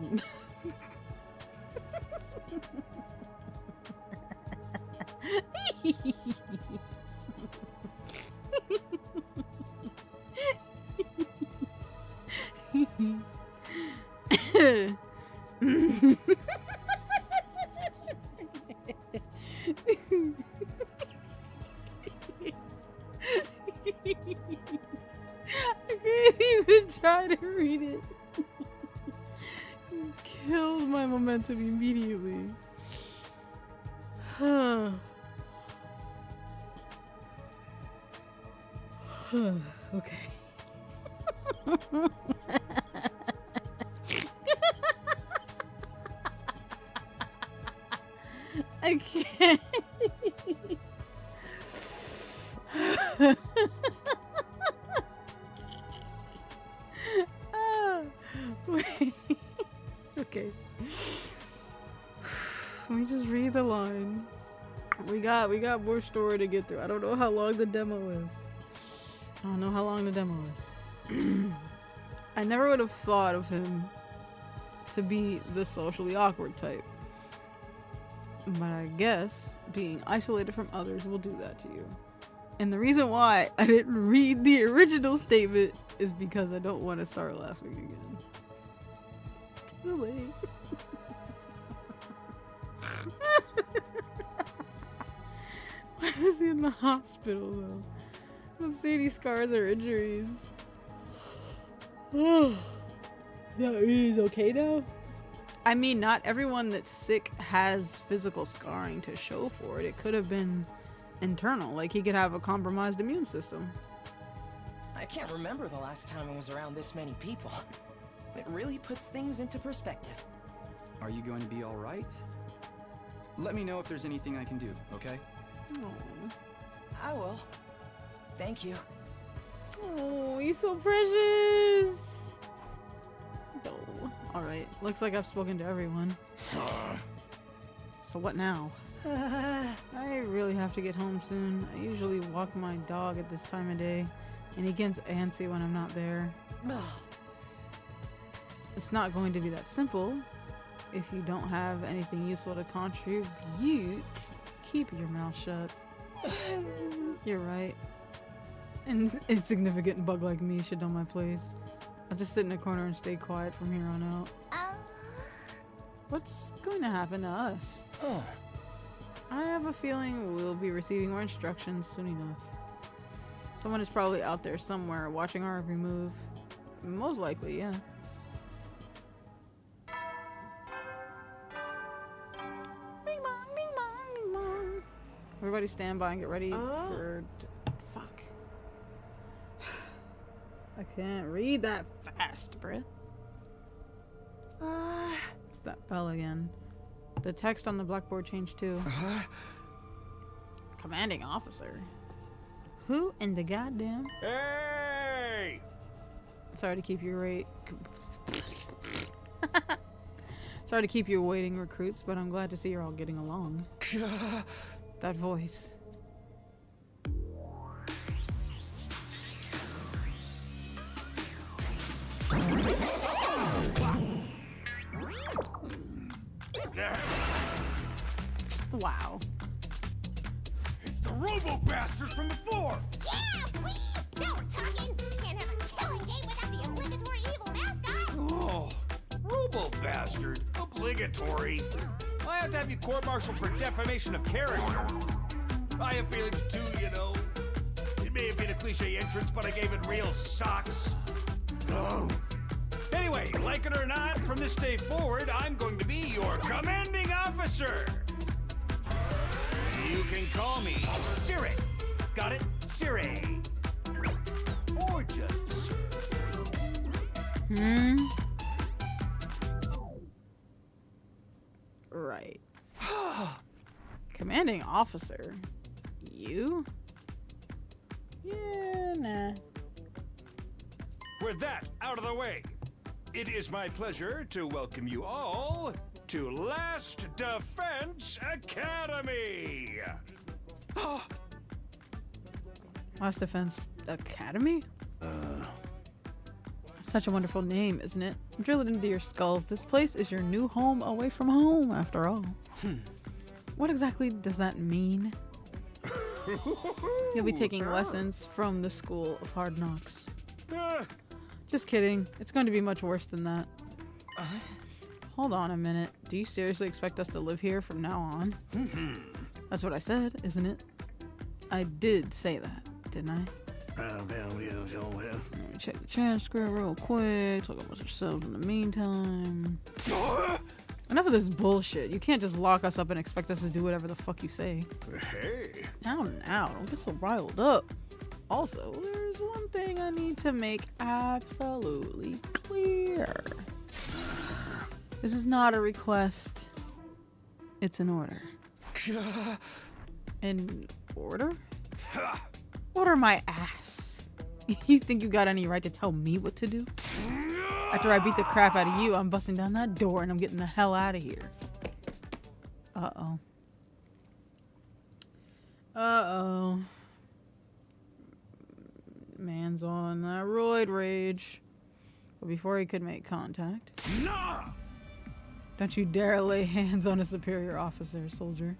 can't even try to read it. You killed my momentum immediately. Okay. I can't. Wait. Okay. Let me just read the line. We got more story to get through. I don't know how long the demo is. I don't know how long the demo is. I never would have thought of him to be the socially awkward type. But I guess being isolated from others will do that to you. And the reason why I didn't read the original statement is because I don't want to start laughing again. Too late. Why was he in the hospital though? I don't see any scars or injuries. Yeah, he's okay now? I mean, not everyone that's sick has physical scarring to show for it. It could have been internal, like he could have a compromised immune system. I can't remember the last time I was around this many people. It really puts things into perspective. Are you going to be all right? Let me know if there's anything I can do, okay? Oh, I will. Thank you. oh, you're so precious. Oh, all right. Looks like I've spoken to everyone. So what now? I really have to get home soon. I usually walk my dog at this time of day, and he gets antsy when I'm not there. It's not going to be that simple. If you don't have anything useful to contribute, keep your mouth shut. You're right. An insignificant bug like me should know my place. I'll just sit in a corner and stay quiet from here on out. What's going to happen to us? I have a feeling we'll be receiving more instructions soon enough. Someone is probably out there somewhere watching our every move. Most likely, yeah. Bing bong, bing bong, bing bong. Everybody stand by and get ready for... Fuck. I can't read that fast, bruh. It's that bell again. The text on the blackboard changed too. Commanding officer. Who in the goddamn? Hey! Sorry to keep you Sorry to keep you waiting, recruits, but I'm glad to see you're all getting along. That voice. Wow. It's the robo-bastard from before! Yeah, wee! Now we're talking! Can't have a killing game without the obligatory evil mascot! Oh, robo-bastard. Obligatory. I have to have you court-martialed for defamation of character. I have feelings too, you know. It may have been a cliche entrance, but I gave it real socks. Oh. Anyway, like it or not, from this day forward, I'm going to be your commanding officer. You can call me Siri. Got it? Siri. Or just Siri. Right. Commanding officer. You? Yeah, nah. With that out of the way, it is my pleasure to welcome you all to Last Defense Academy. Last Defense Academy? Such a wonderful name, isn't it? Drill it into your skulls. This place is your new home away from home, after all. What exactly does that mean? You'll be taking lessons from the School of Hard Knocks. Just kidding. It's going to be much worse than that. Hold on a minute. Do you seriously expect us to live here from now on? That's what I said, isn't it? I did say that, didn't I? Let me check the transcript real quick. Talk amongst yourselves in the meantime. Enough of this bullshit. You can't just lock us up and expect us to do whatever the fuck you say. Hey. Now, don't get so riled up. Also, there's one thing I need to make absolutely clear. This is not a request. It's an order. An order? Order my ass. You think you got any right to tell me what to do? After I beat the crap out of you, I'm busting down that door and I'm getting the hell out of here. Uh-oh. Uh-oh. Man's on that roid rage. But before he could make contact... Nah! Don't you dare lay hands on a superior officer, soldier.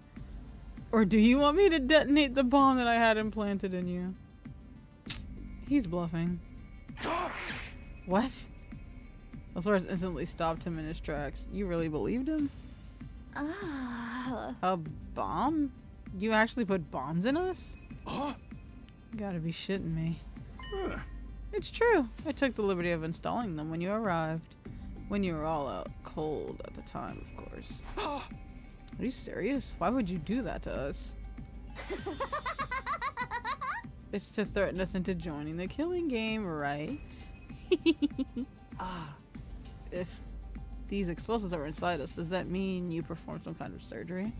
Or do you want me to detonate the bomb that I had implanted in you? He's bluffing. What? Alsaurus instantly stopped him in his tracks. You really believed him? A bomb? You actually put bombs in us? You gotta be shitting me. It's true. I took the liberty of installing them when you arrived. When you were all out cold at the time, of course. Are you serious? Why would you do that to us? It's to threaten us into joining the killing game, right? If these explosives are inside us, does that mean you performed some kind of surgery?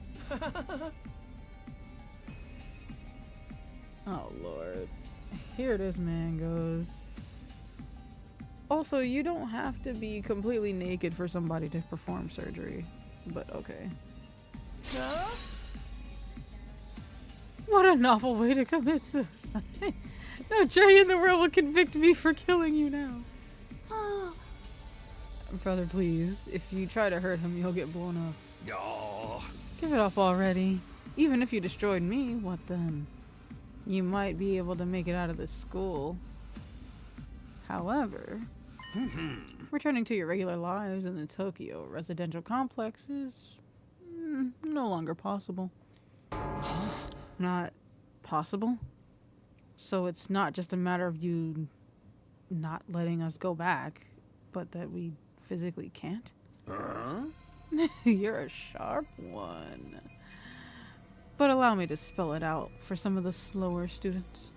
Oh, Lord. Here this man goes. Also, you don't have to be completely naked for somebody to perform surgery. But okay. What a novel way to commit suicide. No jury in the world will convict me for killing you now. Brother, please. If you try to hurt him, you'll get blown up. Oh. Give it up already. Even if you destroyed me, what then? You might be able to make it out of this school. However, returning to your regular lives in the Tokyo residential complex is no longer possible. Not possible. So it's not just a matter of you not letting us go back, but that we physically can't? You're a sharp one. But allow me to spell it out for some of the slower students.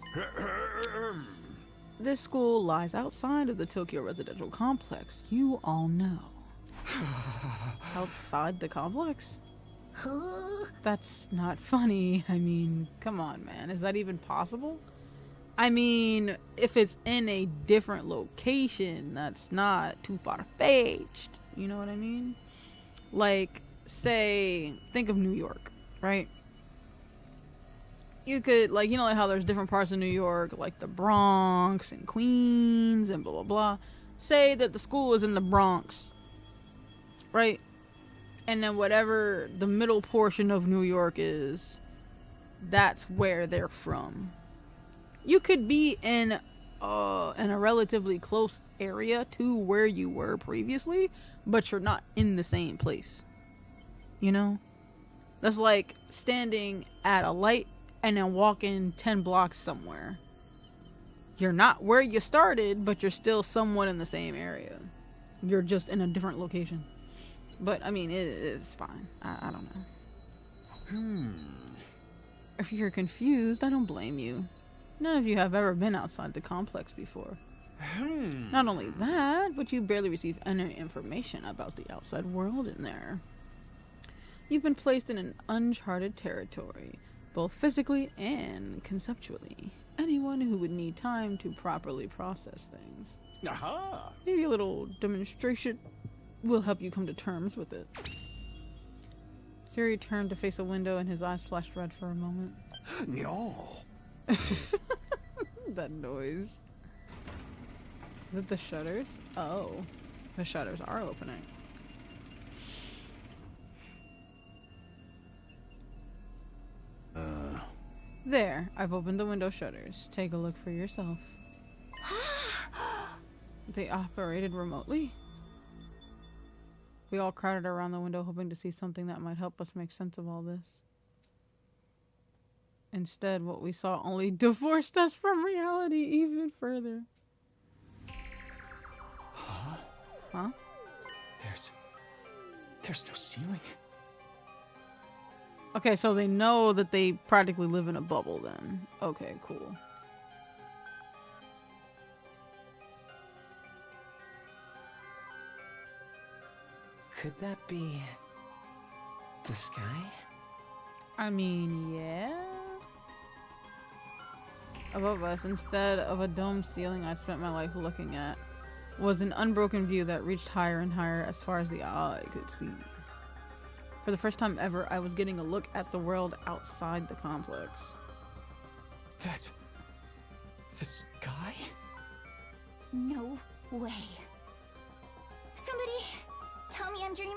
This school lies outside of the Tokyo residential complex. You all know. Outside the complex? That's not funny. I mean, come on, man. Is that even possible? I mean, if it's in a different location, that's not too far-fetched. You know what I mean? Like, say, think of New York, right? You could, like, you know, like how there's different parts of New York, like the Bronx and Queens and blah, blah, blah. Say that the school is in the Bronx, right? And then whatever the middle portion of New York is, that's where they're from. You could be in a relatively close area to where you were previously, but you're not in the same place. You know? That's like standing at a light and then walking 10 blocks somewhere. You're not where you started, but you're still somewhat in the same area. You're just in a different location. But, I mean, it's fine. I don't know. If you're confused, I don't blame you. None of you have ever been outside the complex before. Not only that, but you barely receive any information about the outside world in there. You've been placed in an uncharted territory, both physically and conceptually. Anyone who would need time to properly process things. Aha! Maybe a little demonstration will help you come to terms with it. Siri turned to face a window and his eyes flashed red for a moment. No. That noise. Is it the shutters? Oh, the shutters are opening. There, I've opened the window shutters. Take a look for yourself. They operated remotely? We all crowded around the window hoping to see something that might help us make sense of all this. Instead, what we saw only divorced us from reality even further. Huh? There's no ceiling. Okay, so they know that they practically live in a bubble then. Okay, cool. Could that be the sky? I mean, yeah. Above us, instead of a domed ceiling I'd spent my life looking at, was an unbroken view that reached higher and higher as far as the eye could see. For the first time ever, I was getting a look at the world outside the complex. That's the sky? No way. Somebody tell me I'm dreaming?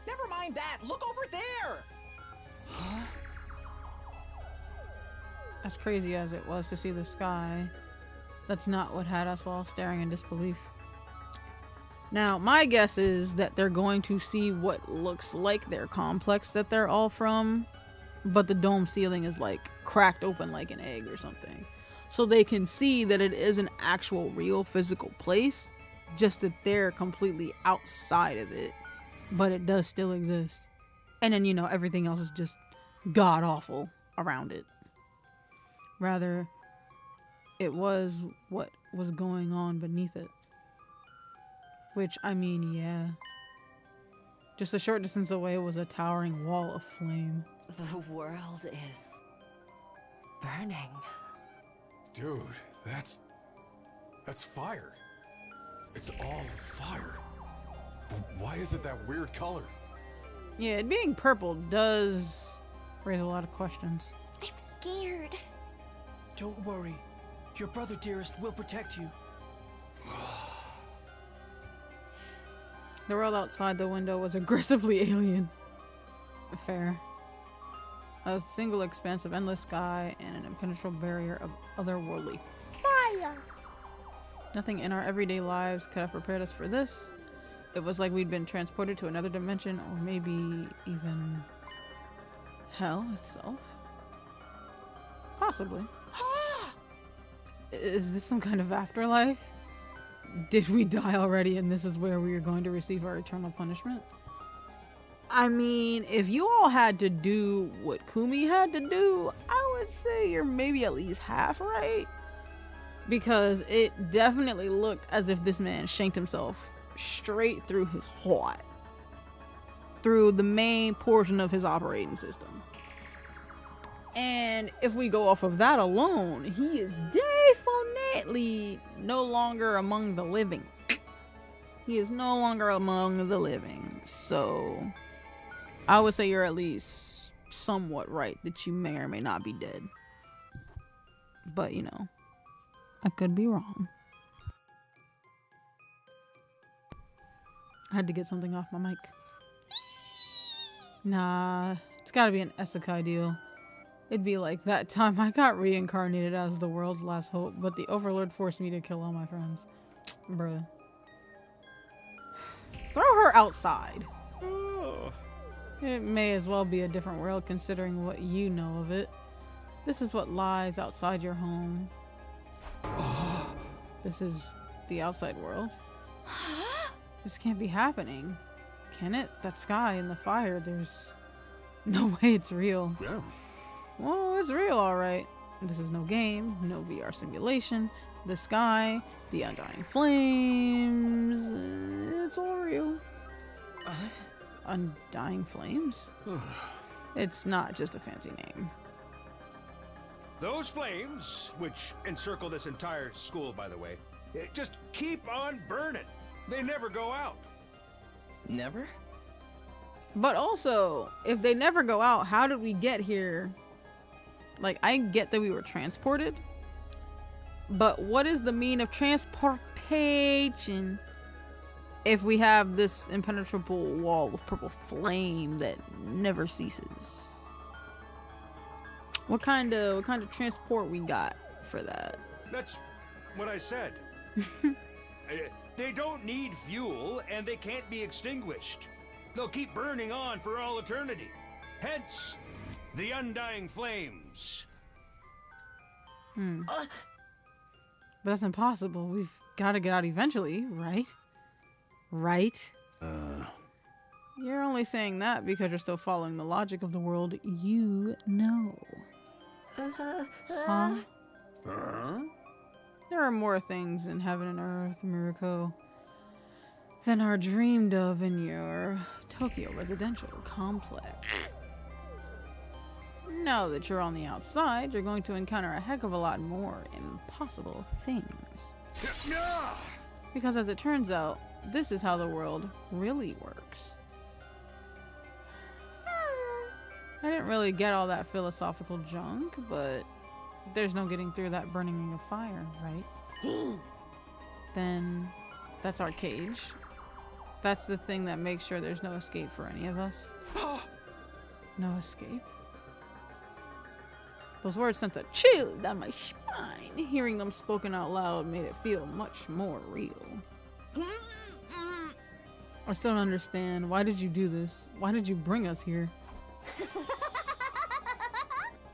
Never mind that. Look over there. Huh? As crazy as it was to see the sky, that's not what had us all staring in disbelief. Now, my guess is that they're going to see what looks like their complex that they're all from, but the dome ceiling is like cracked open like an egg or something. So they can see that it is an actual real physical place, just that they're completely outside of it, but it does still exist. And then, you know, everything else is just god awful around it. Rather, it was what was going on beneath it. Which, I mean, yeah. Just a short distance away was a towering wall of flame. The world is burning. Dude, that's fire. It's all fire. Why is it that weird color? Yeah, it being purple does raise a lot of questions. I'm scared. Don't worry. Your brother, dearest, will protect you. The world outside the window was aggressively alien. Fair. A single expanse of endless sky and an impenetrable barrier of otherworldly fire. Nothing in our everyday lives could have prepared us for this. It was like we'd been transported to another dimension, or maybe even hell itself? Possibly. Is this some kind of afterlife? Did we die already and this is where we are going to receive our eternal punishment? I mean, if you all had to do what Kumi had to do, I would say you're maybe at least half right. Because it definitely looked as if this man shanked himself straight through his heart. Through the main portion of his operating system. And if we go off of that alone, he is definitely no longer among the living. He is no longer among the living. So I would say you're at least somewhat right that you may or may not be dead. But you know, I could be wrong. I had to get something off my mic. Nah, it's gotta be an isekai deal. It'd be like that time I got reincarnated as the world's last hope, but the Overlord forced me to kill all my friends. Bruh. Throw her outside. Oh. It may as well be a different world considering what you know of it. This is what lies outside your home. This is the outside world. This can't be happening. Can it? That sky and the fire, there's no way it's real. Yeah. Well, it's real, alright. This is no game, no VR simulation. The sky, the undying flames, it's all real. Undying flames? It's not just a fancy name. Those flames, which encircle this entire school, by the way, just keep on burning. They never go out. Never? But also, if they never go out, how did we get here? Like, I get that we were transported, but what is the mean of transportation if we have this impenetrable wall of purple flame that never ceases? What kind of transport we got for that? That's what I said. They don't need fuel, and they can't be extinguished. They'll keep burning on for all eternity. Hence, the undying flames. But that's impossible. We've got to get out eventually, right? Right? You're only saying that because you're still following the logic of the world you know. Huh? There are more things in heaven and earth, Mirako, than are dreamed of in your Tokyo residential complex. Now that you're on the outside, you're going to encounter a heck of a lot more impossible things. Because as it turns out, this is how the world really works. I didn't really get all that philosophical junk, but there's no getting through that burning ring of fire, right? Then that's our cage. That's the thing that makes sure there's no escape for any of us. No escape? Those words sent a chill down my spine. Hearing them spoken out loud made it feel much more real. I still don't understand. Why did you do this? Why did you bring us here?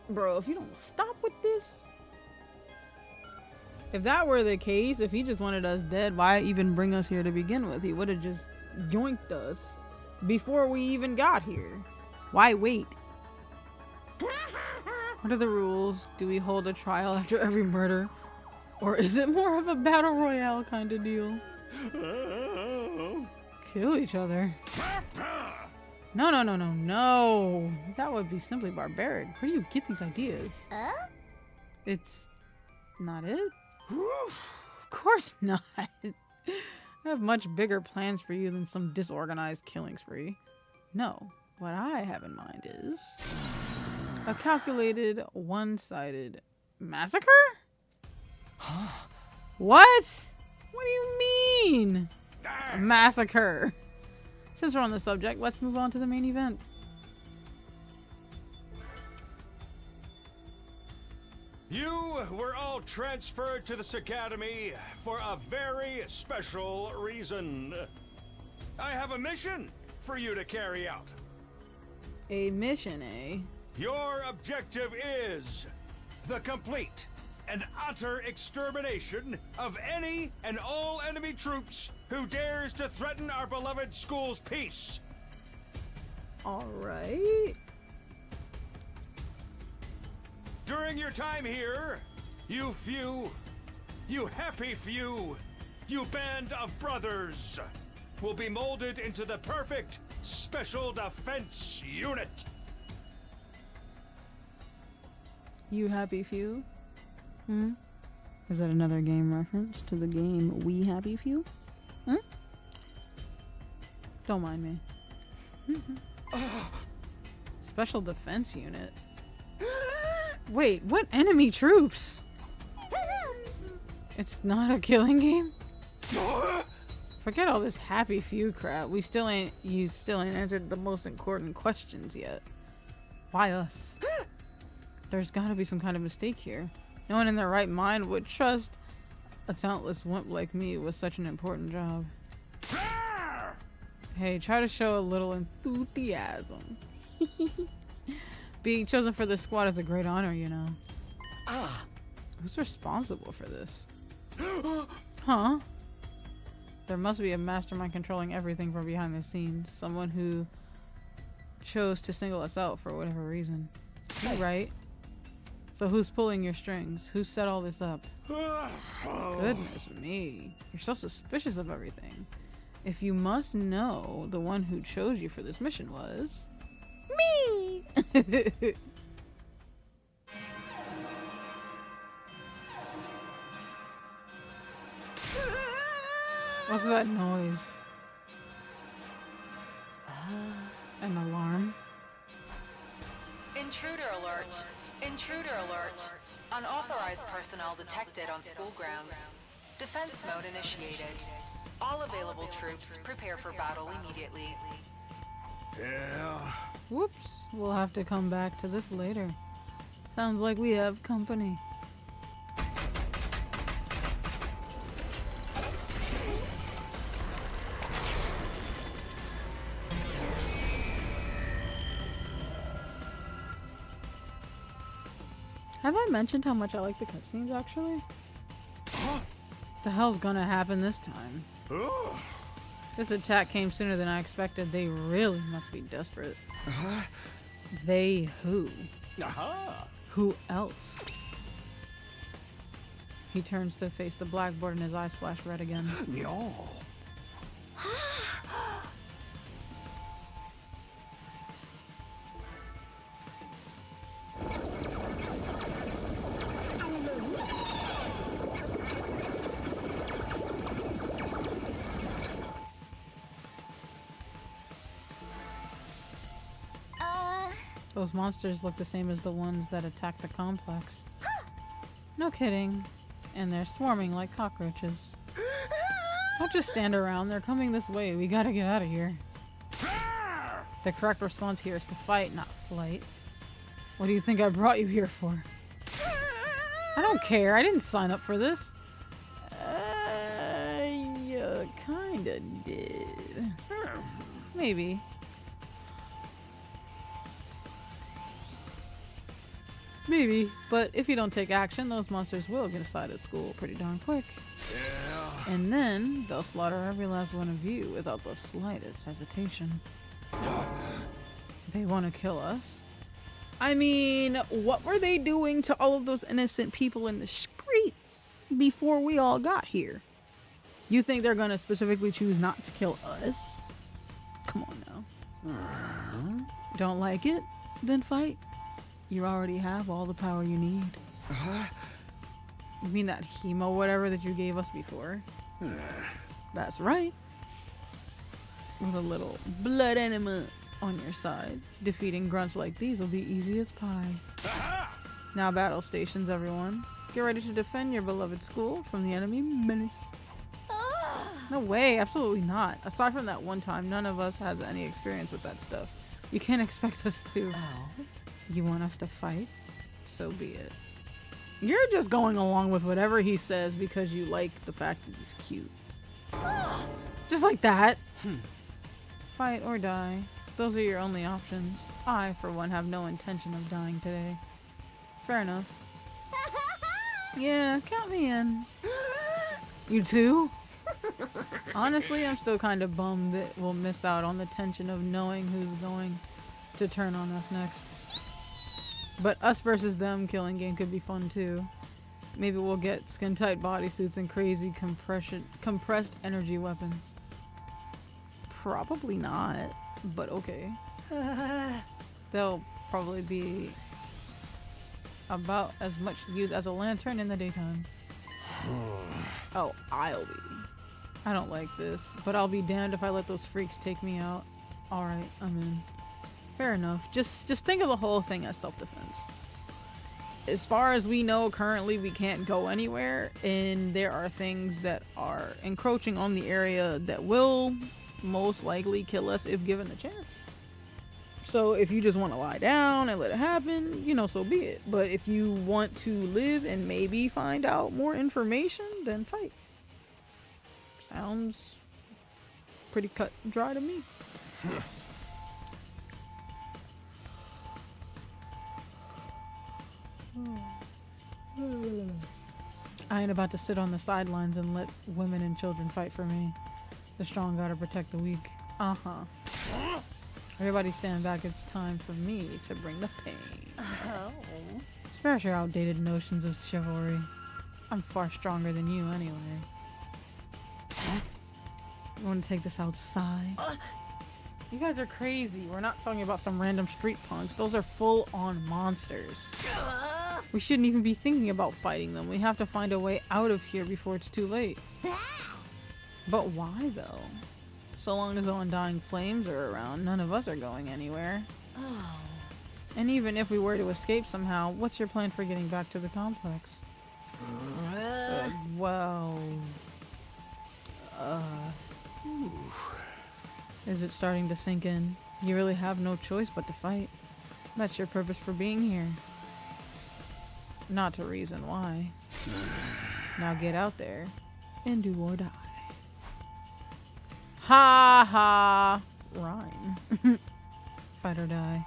Bro, if you don't stop with this... If that were the case, if he just wanted us dead, why even bring us here to begin with? He would have just joinked us before we even got here. Why wait? What are the rules? Do we hold a trial after every murder? Or is it more of a battle royale kind of deal? Kill each other. No. That would be simply barbaric. Where do you get these ideas? It's not it? Of course not. I have much bigger plans for you than some disorganized killing spree. No, what I have in mind is a calculated, one-sided massacre? What? What do you mean? A massacre. Since we're on the subject, let's move on to the main event. You were all transferred to this academy for a very special reason. I have a mission for you to carry out. A mission, eh? Your objective is the complete and utter extermination of any and all enemy troops who dares to threaten our beloved school's peace. All right. During your time here, you happy few, you band of brothers, will be molded into the perfect special defense unit. You happy few? Is that another game reference to the game We Happy Few? Don't mind me. Special defense unit. Wait, what enemy troops? It's not a killing game? Forget all this happy few crap. You still ain't answered the most important questions yet. Why us? There's gotta be some kind of mistake here. No one in their right mind would trust a talentless wimp like me with such an important job. Hey, try to show a little enthusiasm. Being chosen for this squad is a great honor, you know. Who's responsible for this? Huh? There must be a mastermind controlling everything from behind the scenes. Someone who chose to single us out for whatever reason. You're right. So who's pulling your strings? Who set all this up? Goodness me. You're so suspicious of everything. If you must know, the one who chose you for this mission was... me! What's that noise? An alarm? Intruder alert! Intruder alert! Unauthorized personnel detected on school grounds. Defense mode initiated. All available troops prepare for battle immediately. Yeah. Whoops. We'll have to come back to this later. Sounds like we have company. Have I mentioned how much I like the cutscenes, actually? The hell's gonna happen this time? This attack came sooner than I expected. They really must be desperate. They who? Who else? He turns to face the blackboard and his eyes flash red again. No. Those monsters look the same as the ones that attacked the complex. No kidding. And they're swarming like cockroaches. Don't just stand around. They're coming this way. We gotta get out of here. The correct response here is to fight, not flight. What do you think I brought you here for? I don't care. I didn't sign up for this. You kinda did. Maybe. Maybe, but if you don't take action, those monsters will get inside of school pretty darn quick. Yeah. And then they'll slaughter every last one of you without the slightest hesitation. They want to kill us. I mean, what were they doing to all of those innocent people in the streets before we all got here? You think they're going to specifically choose not to kill us? Come on now. Don't like it? Then fight. You already have all the power you need. You mean that hemo whatever that you gave us before? That's right. With a little blood enema on your side, defeating grunts like these will be easy as pie. Now battle stations, everyone. Get ready to defend your beloved school from the enemy menace. No way, absolutely not. Aside from that one time, none of us has any experience with that stuff. You can't expect us to. You want us to fight? So be it. You're just going along with whatever he says because you like the fact that he's cute. Just like that. Fight or die. those are your only options, I, for one, have no intention of dying today. Fair enough. Yeah, count me in. You too? Honestly, I'm still kind of bummed that we'll miss out on the tension of knowing who's going to turn on us next. But us versus them killing game could be fun too. Maybe we'll get skin-tight bodysuits and crazy compressed energy weapons. Probably not, but okay. They'll probably be about as much use as a lantern in the daytime. Oh, I'll be. I don't like this, but I'll be damned if I let those freaks take me out. Alright, I'm in. Fair enough. Just think of the whole thing as self-defense. As far as we know, currently we can't go anywhere, and there are things that are encroaching on the area that will most likely kill us if given the chance. So if you just want to lie down and let it happen, you know, so be it. But if you want to live and maybe find out more information, then fight. Sounds pretty cut and dry to me. I ain't about to sit on the sidelines and let women and children fight for me. The strong gotta protect the weak. Everybody stand back, it's time for me to bring the pain. Oh. Spare your outdated notions of chivalry. I'm far stronger than you anyway. You want to take this outside? You guys are crazy. We're not talking about some random street punks. Those are full-on monsters. We shouldn't even be thinking about fighting them. We have to find a way out of here before it's too late. But why, though? So long as the undying flames are around, none of us are going anywhere. Oh. And even if we were to escape somehow, what's your plan for getting back to the complex? Is it starting to sink in? You really have no choice but to fight. That's your purpose for being here. Not to reason why. Now get out there and do or die. Ha ha! Rhyme. Fight or die.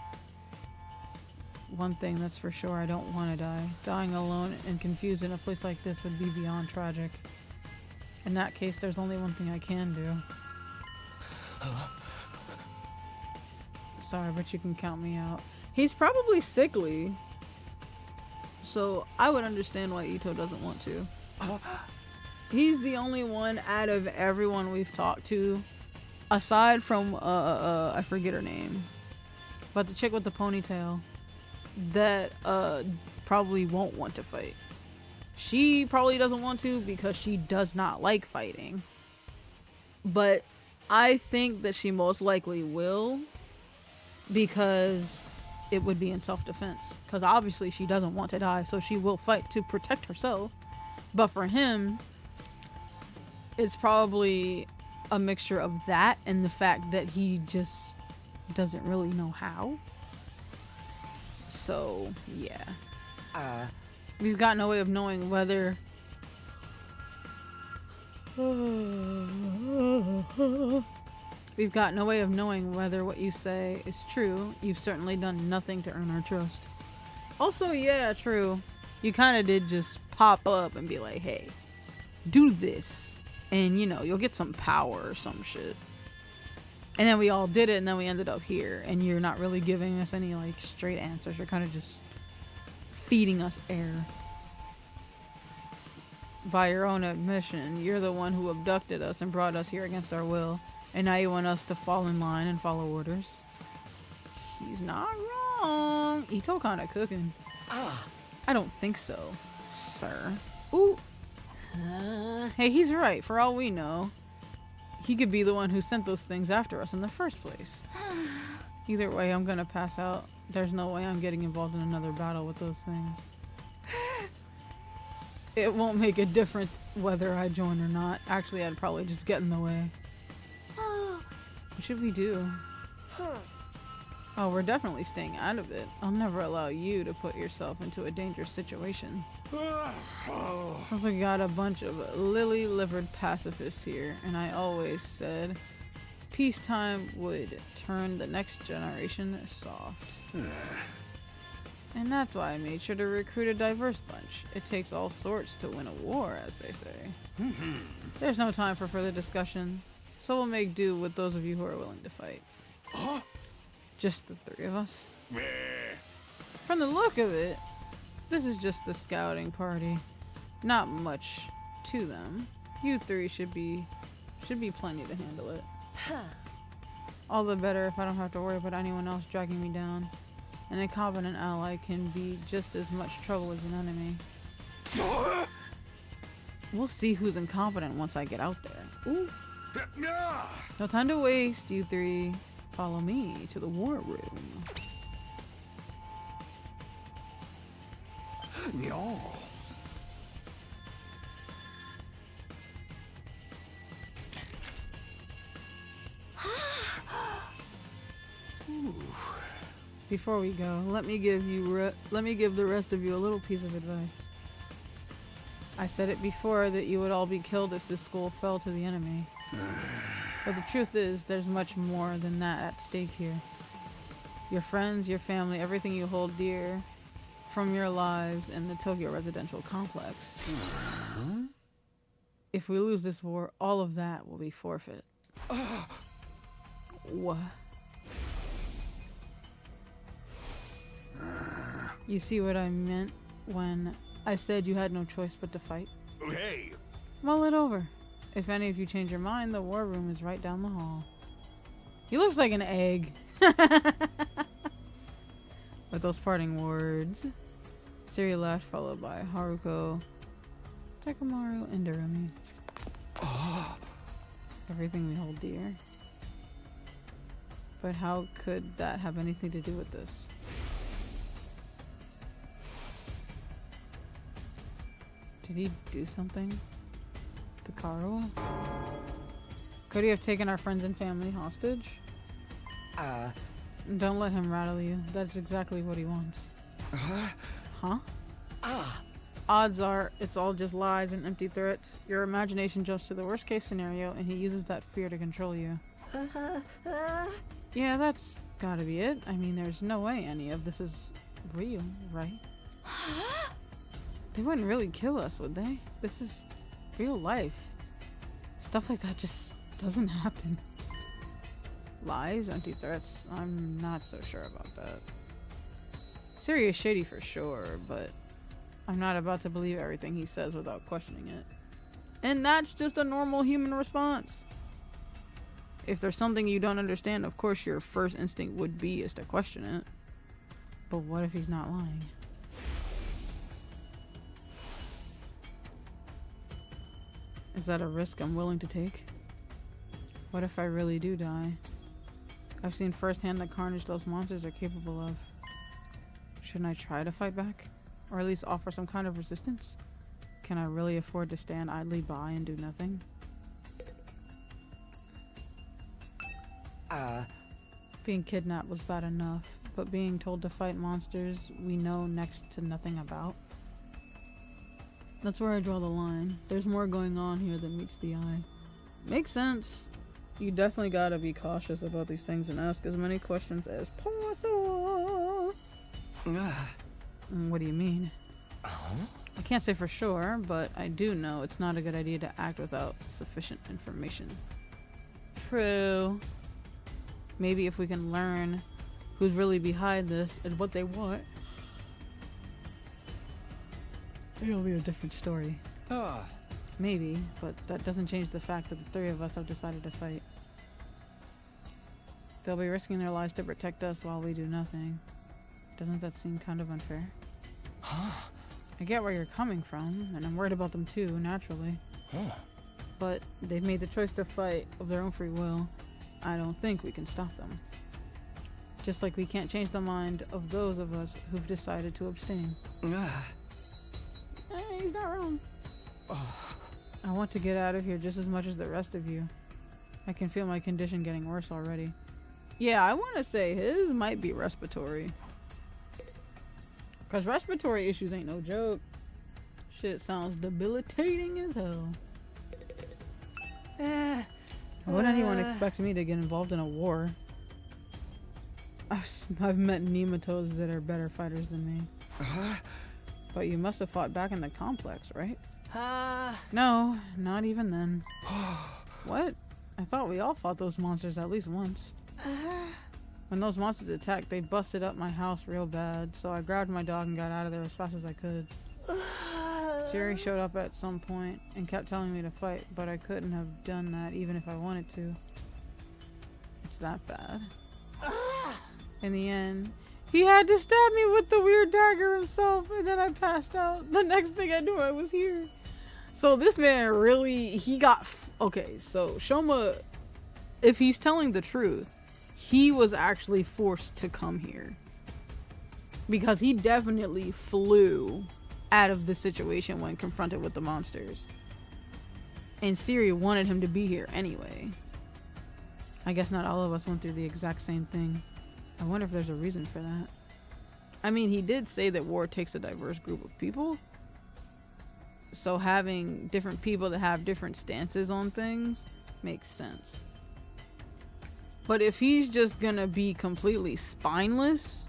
One thing that's for sure, I don't want to die. Dying alone and confused in a place like this would be beyond tragic. In that case, there's only one thing I can do. Sorry, but you can count me out. He's probably sickly, so I would understand why Ito doesn't want to. He's the only one out of everyone we've talked to, aside from I forget her name, but the chick with the ponytail, that probably won't want to fight. She probably doesn't want to because she does not like fighting, but I think that she most likely will, because it would be in self-defense, because obviously she doesn't want to die, so she will fight to protect herself. But for him, it's probably a mixture of that and the fact that he just doesn't really know how. So yeah, we've got no way of knowing whether what you say is true. You've certainly done nothing to earn our trust. Also, yeah, true. You kind of did just pop up and be like, hey, do this, and you know, you'll get some power or some shit. And then we all did it, and then we ended up here, and you're not really giving us any like straight answers. You're kind of just feeding us air. By your own admission, you're the one who abducted us and brought us here against our will, and now you want us to fall in line and follow orders. He's not wrong. Ito kind of cooking. I don't think so, sir. Ooh. Hey, he's right. For all we know, he could be the one who sent those things after us in the first place. Either way, I'm gonna pass out. There's no way I'm getting involved in another battle with those things. It won't make a difference whether I join or not. Actually, I'd probably just get in the way. What should we do? Oh, we're definitely staying out of it. I'll never allow you to put yourself into a dangerous situation. Sounds like you got a bunch of lily-livered pacifists here, and I always said Peacetime would turn the next generation soft. And that's why I made sure to recruit a diverse bunch. It takes all sorts to win a war, as they say. There's no time for further discussion, so we'll make do with those of you who are willing to fight. Just the three of us. From the look of it, this is just the scouting party. Not much to them. You three should be plenty to handle it. All the better if I don't have to worry about anyone else dragging me down. An incompetent ally can be just as much trouble as an enemy. We'll see who's incompetent once I get out there. Ooh. No time to waste, you three. Follow me to the war room. No. Before we go, let me give the rest of you a little piece of advice. I said it before that you would all be killed if this school fell to the enemy. But the truth is, there's much more than that at stake here. Your friends, your family, everything you hold dear from your lives in the Tokyo residential complex. If we lose this war, all of that will be forfeit. What? You see what I meant when I said you had no choice but to fight? Hey! Mull it over. If any of you change your mind, the war room is right down the hall. He looks like an egg. With those parting words, Siri laughed, followed by Haruko, Takamaru, and Durumi. Everything we hold dear. But how could that have anything to do with this? Did he do something to Karuo? Could he have taken our friends and family hostage? Don't let him rattle you. That's exactly what he wants. Huh? Odds are it's all just lies and empty threats. Your imagination jumps to the worst case scenario and he uses that fear to control you. Yeah, that's gotta be it. I mean, there's no way any of this is real, right? They wouldn't really kill us, would they? This is real life. Stuff like that just doesn't happen. Lies, empty threats, I'm not so sure about that. Siri is shady for sure, but I'm not about to believe everything he says without questioning it. And that's just a normal human response. If there's something you don't understand, of course your first instinct would be is to question it. But what if he's not lying? Is that a risk I'm willing to take? What if I really do die? I've seen firsthand the carnage those monsters are capable of. Shouldn't I try to fight back? Or at least offer some kind of resistance? Can I really afford to stand idly by and do nothing? Being kidnapped was bad enough, but being told to fight monsters we know next to nothing about? That's where I draw the line. There's more going on here than meets the eye. Makes sense. You definitely gotta be cautious about these things and ask as many questions as possible. What do you mean? I can't say for sure, but I do know it's not a good idea to act without sufficient information. True. Maybe if we can learn who's really behind this and what they want, it'll be a different story. Maybe, but that doesn't change the fact that the three of us have decided to fight. They'll be risking their lives to protect us while we do nothing. Doesn't that seem kind of unfair? I get where you're coming from, and I'm worried about them too, naturally. But they've made the choice to fight of their own free will. I don't think we can stop them. Just like we can't change the mind of those of us who've decided to abstain. He's not wrong. I want to get out of here just as much as the rest of you. I can feel my condition getting worse already. Yeah, I want to say his might be respiratory. Because respiratory issues ain't no joke. Shit sounds debilitating as hell. Why would anyone expect me to get involved in a war? I've met nematodes that are better fighters than me. But you must have fought back in the complex, right? No, not even then. What? I thought we all fought those monsters at least once. When those monsters attacked, they busted up my house real bad, so I grabbed my dog and got out of there as fast as I could. Siri showed up at some point and kept telling me to fight, but I couldn't have done that even if I wanted to. It's that bad. In the end, he had to stab me with the weird dagger himself, and then I passed out. The next thing I knew, I was here. So this man really, he got... Okay, so Shoma, if he's telling the truth, he was actually forced to come here. Because he definitely flew out of the situation when confronted with the monsters. And Siri wanted him to be here anyway. I guess not all of us went through the exact same thing. I wonder if there's a reason for that. I mean, he did say that war takes a diverse group of people. So having different people that have different stances on things makes sense. But if he's just gonna be completely spineless,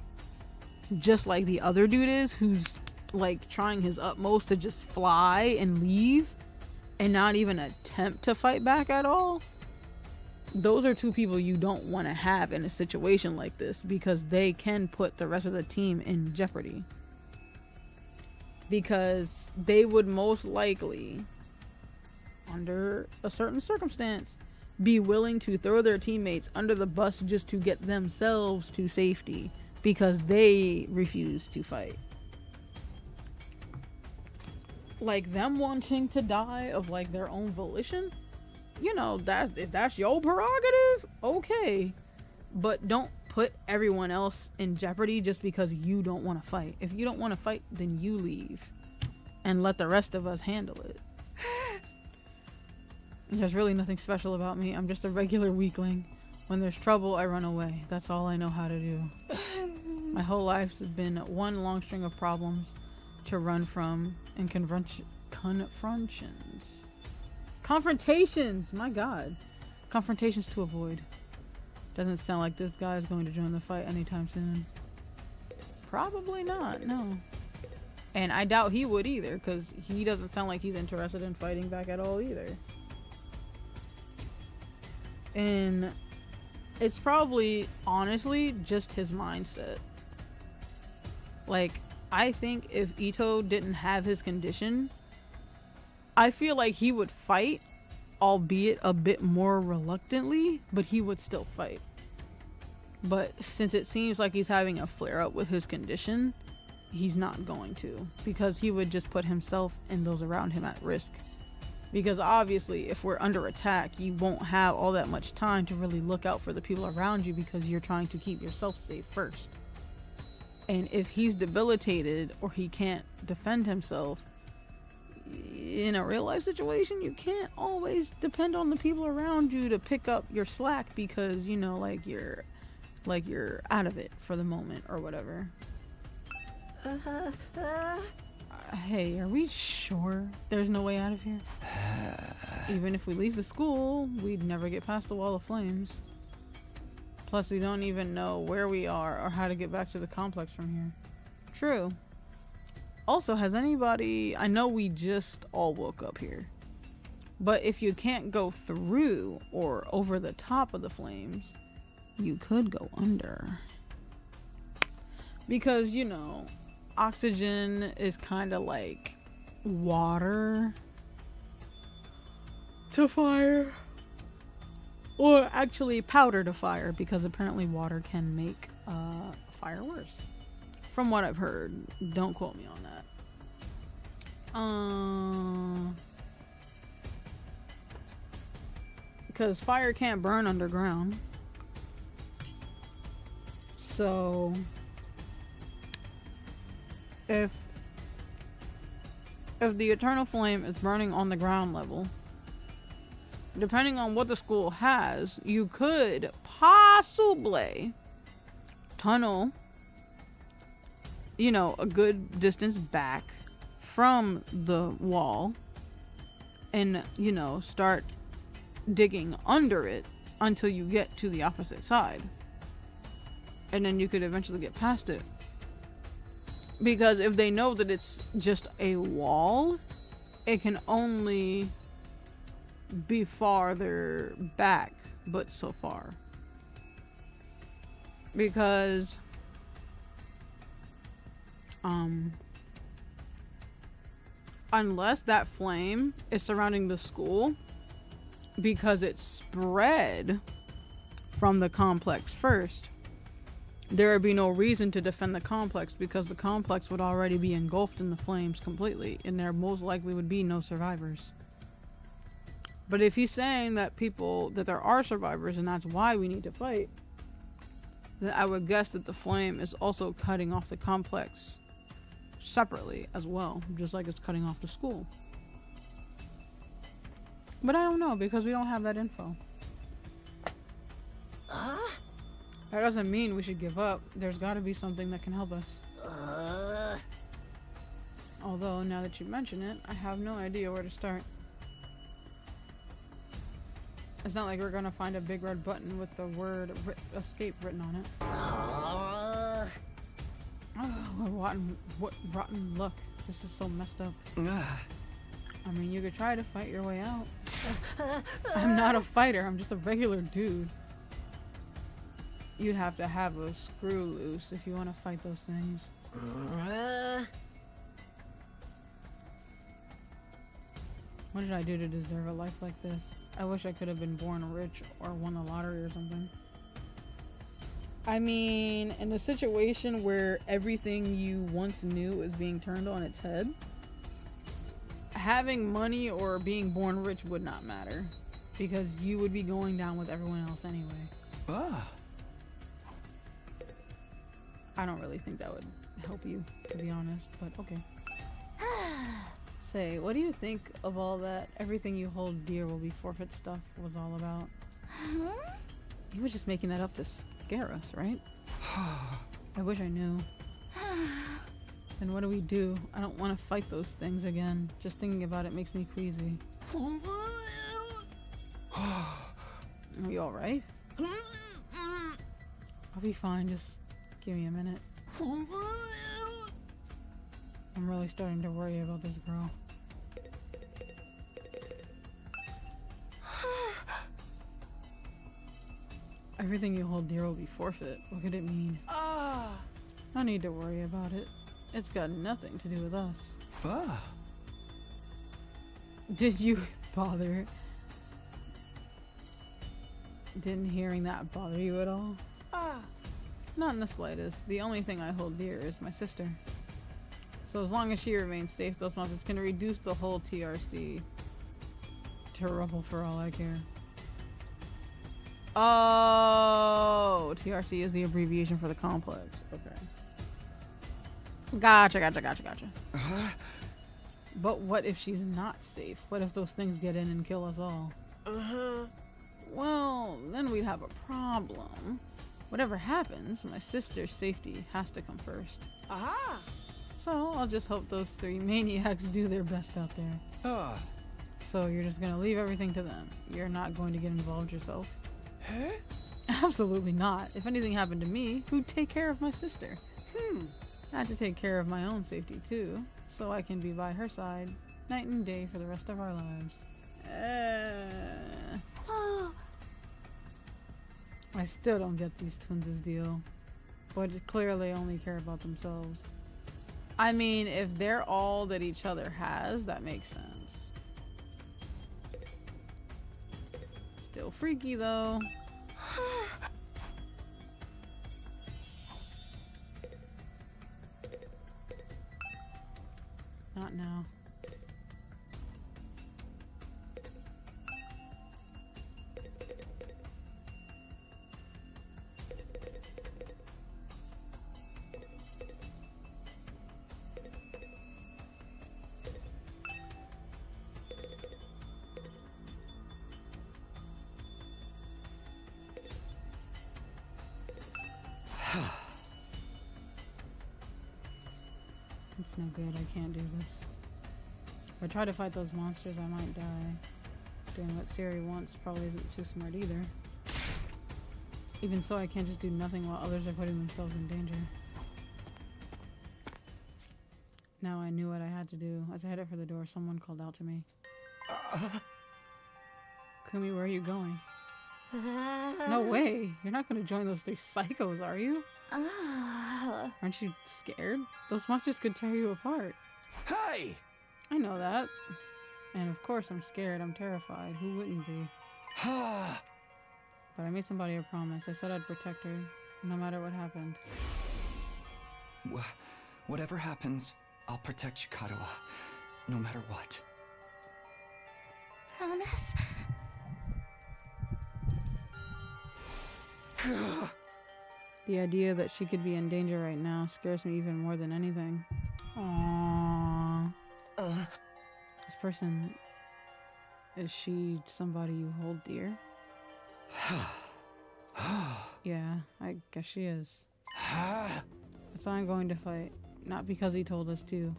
just like the other dude is, who's like trying his utmost to just fly and leave and not even attempt to fight back at all, those are two people you don't want to have in a situation like this, because they can put the rest of the team in jeopardy. Because they would most likely, under a certain circumstance, be willing to throw their teammates under the bus just to get themselves to safety, because they refuse to fight. Like them wanting to die of like their own volition, you know, if that's your prerogative, okay, but don't put everyone else in jeopardy just because you don't want to fight. If you don't want to fight, then you leave and let the rest of us handle it. There's really nothing special about me. I'm just a regular weakling. When there's trouble, I run away. That's all I know how to do. My whole life's been one long string of problems to run from and confrontations, my god. Confrontations to avoid. Doesn't sound like this guy is going to join the fight anytime soon. Probably not, no. And I doubt he would either, because he doesn't sound like he's interested in fighting back at all either. And it's probably, honestly, just his mindset. Like, I think if Ito didn't have his condition, I feel like he would fight, albeit a bit more reluctantly, but he would still fight. But since it seems like he's having a flare-up with his condition, he's not going to, because he would just put himself and those around him at risk. Because obviously, if we're under attack, you won't have all that much time to really look out for the people around you, because you're trying to keep yourself safe first. And if he's debilitated or he can't defend himself, in a real life situation, you can't always depend on the people around you to pick up your slack, because, you know, like you're out of it for the moment or whatever. Hey, are we sure there's no way out of here? Even if we leave the school, we'd never get past the wall of flames. Plus, we don't even know where we are or how to get back to the complex from here. True. Also, has anybody... I know we just all woke up here. But if you can't go through or over the top of the flames, you could go under. Because, you know, oxygen is kind of like water to fire. Or actually powder to fire, because apparently water can make fire worse. From what I've heard. Don't quote me on that. Because fire can't burn underground. So if the eternal flame is burning on the ground level, depending on what the school has, you could possibly tunnel, you know, a good distance back from the wall and, you know, start digging under it until you get to the opposite side. And then you could eventually get past it. Because if they know that it's just a wall, it can only be farther back, but so far. Because unless that flame is surrounding the school, because it spread from the complex first, there would be no reason to defend the complex, because the complex would already be engulfed in the flames completely, and there most likely would be no survivors. But if he's saying that there are survivors and that's why we need to fight, then I would guess that the flame is also cutting off the complex separately as well, just like it's cutting off the school. But I don't know, because we don't have that info. That doesn't mean we should give up. There's got to be something that can help us. Although, now that you mention it, I have no idea where to start. It's not like we're gonna find a big red button with the word escape written on it. What rotten luck. This is so messed up. I mean, you could try to fight your way out. I'm not a fighter, I'm just a regular dude. You'd have to have a screw loose if you want to fight those things. What did I do to deserve a life like this? I wish I could have been born rich or won the lottery or something. I mean, in a situation where everything you once knew is being turned on its head, having money or being born rich would not matter, because you would be going down with everyone else anyway. I don't really think that would help you, to be honest, but okay. Say, what do you think of all that everything you hold dear will be forfeit stuff was all about? You were just making that up to scare us, right? I wish I knew. Then what do we do? I don't want to fight those things again. Just thinking about it makes me queasy. Are you alright? I'll be fine, just give me a minute. I'm really starting to worry about this girl. Everything you hold dear will be forfeit. What could it mean? No need to worry about it. It's got nothing to do with us. Did you bother? Didn't hearing that bother you at all? Not in the slightest. The only thing I hold dear is my sister. So as long as she remains safe, those monsters can reduce the whole TRC to rubble for all I care. Oh, TRC is the abbreviation for the complex. Okay. Gotcha. But what if she's not safe? What if those things get in and kill us all? Well, then we'd have a problem. Whatever happens, my sister's safety has to come first. So I'll just hope those three maniacs do their best out there. So you're just gonna leave everything to them? You're not going to get involved yourself? Absolutely not. If anything happened to me, who'd take care of my sister? I had to take care of my own safety too, so I can be by her side night and day for the rest of our lives. I still don't get these twins' deal, but clearly only care about themselves. I mean, if they're all that each other has, that makes sense. Still freaky though. Not now. It's no good, I can't do this. If I try to fight those monsters, I might die. Doing what Siri wants probably isn't too smart either. Even so, I can't just do nothing while others are putting themselves in danger. Now I knew what I had to do. As I headed for the door, someone called out to me. Kumi, where are you going? No way! You're not gonna join those 3 psychos, are you? Aren't you scared? Those monsters could tear you apart. Hey! I know that. And of course I'm scared. I'm terrified. Who wouldn't be? But I made somebody a promise. I said I'd protect her, no matter what happened. Whatever happens, I'll protect you, Kadoa. No matter what. Promise? The idea that she could be in danger right now scares me even more than anything. Aww. This person, is she somebody you hold dear? Yeah, I guess she is. That's why I'm going to fight. Not because he told us to,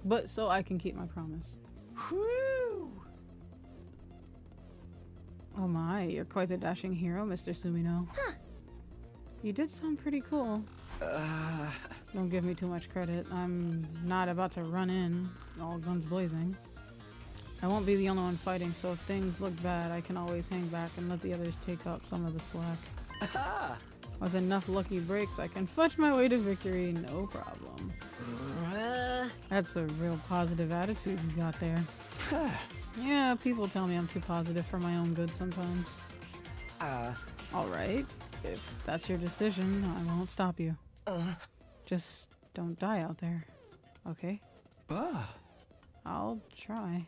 but so I can keep my promise. Whew! Oh my, you're quite the dashing hero, Mr. Sumino. You did sound pretty cool. Don't give me too much credit. I'm not about to run in, all guns blazing. I won't be the only one fighting, so if things look bad, I can always hang back and let the others take up some of the slack. With enough lucky breaks, I can fudge my way to victory, no problem. That's a real positive attitude you got there. Yeah, people tell me I'm too positive for my own good sometimes. Alright, if that's your decision, I won't stop you. Just don't die out there, okay? I'll try.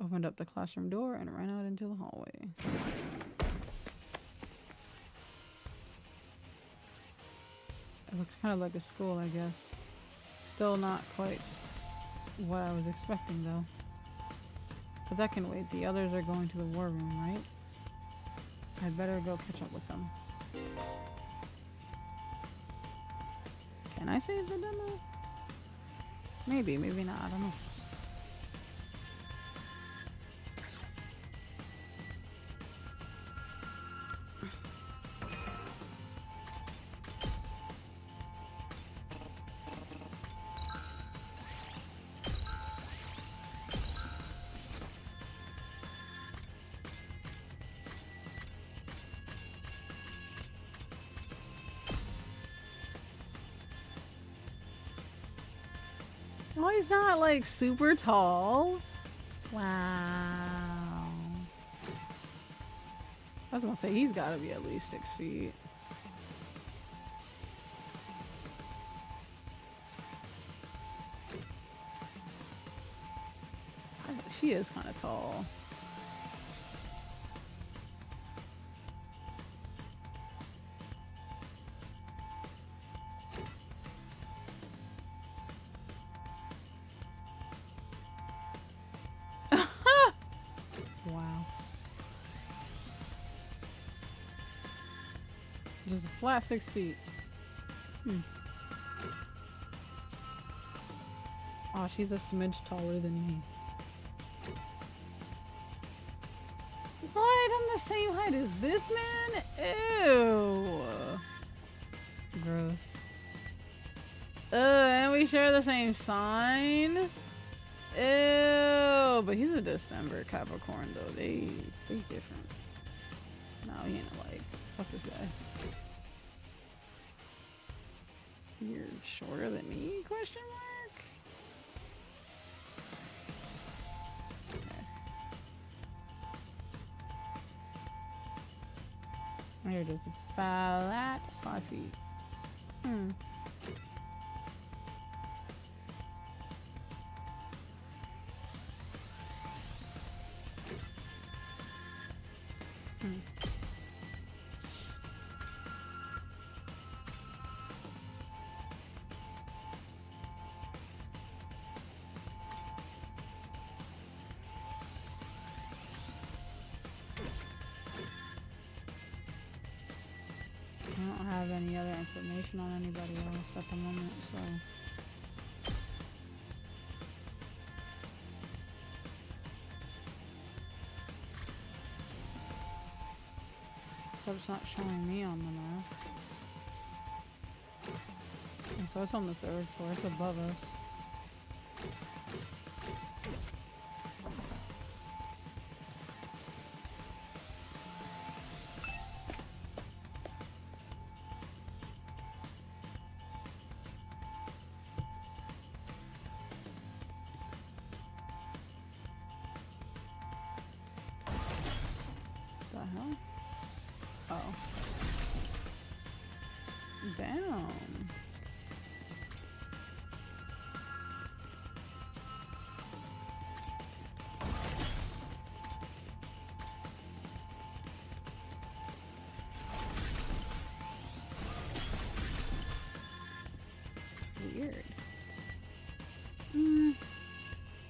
Opened up the classroom door and ran out into the hallway. It looks kind of like a school, I guess. Still not quite what I was expecting, though. But that can wait. The others are going to the war room, right? I'd better go catch up with them. Can I save the demo? Maybe, maybe not. I don't know. Oh, he's not like super tall. Wow. I was gonna say he's gotta be at least 6 feet. She is kind of tall. Wow. Just a flat 6 feet. Oh, she's a smidge taller than me. What? I'm the same height as this man? Ew. Gross. And we share the same sign? Ew. But he's a December Capricorn, though. They different. No, he ain't like. Fuck this guy. You're shorter than me? Question mark? Okay. Here, just a flat 5 feet. I don't have any other information on anybody else at the moment, so... But it's not showing me on the map. And so it's on the 3rd floor. It's above us. The hell? Oh. Damn. Weird.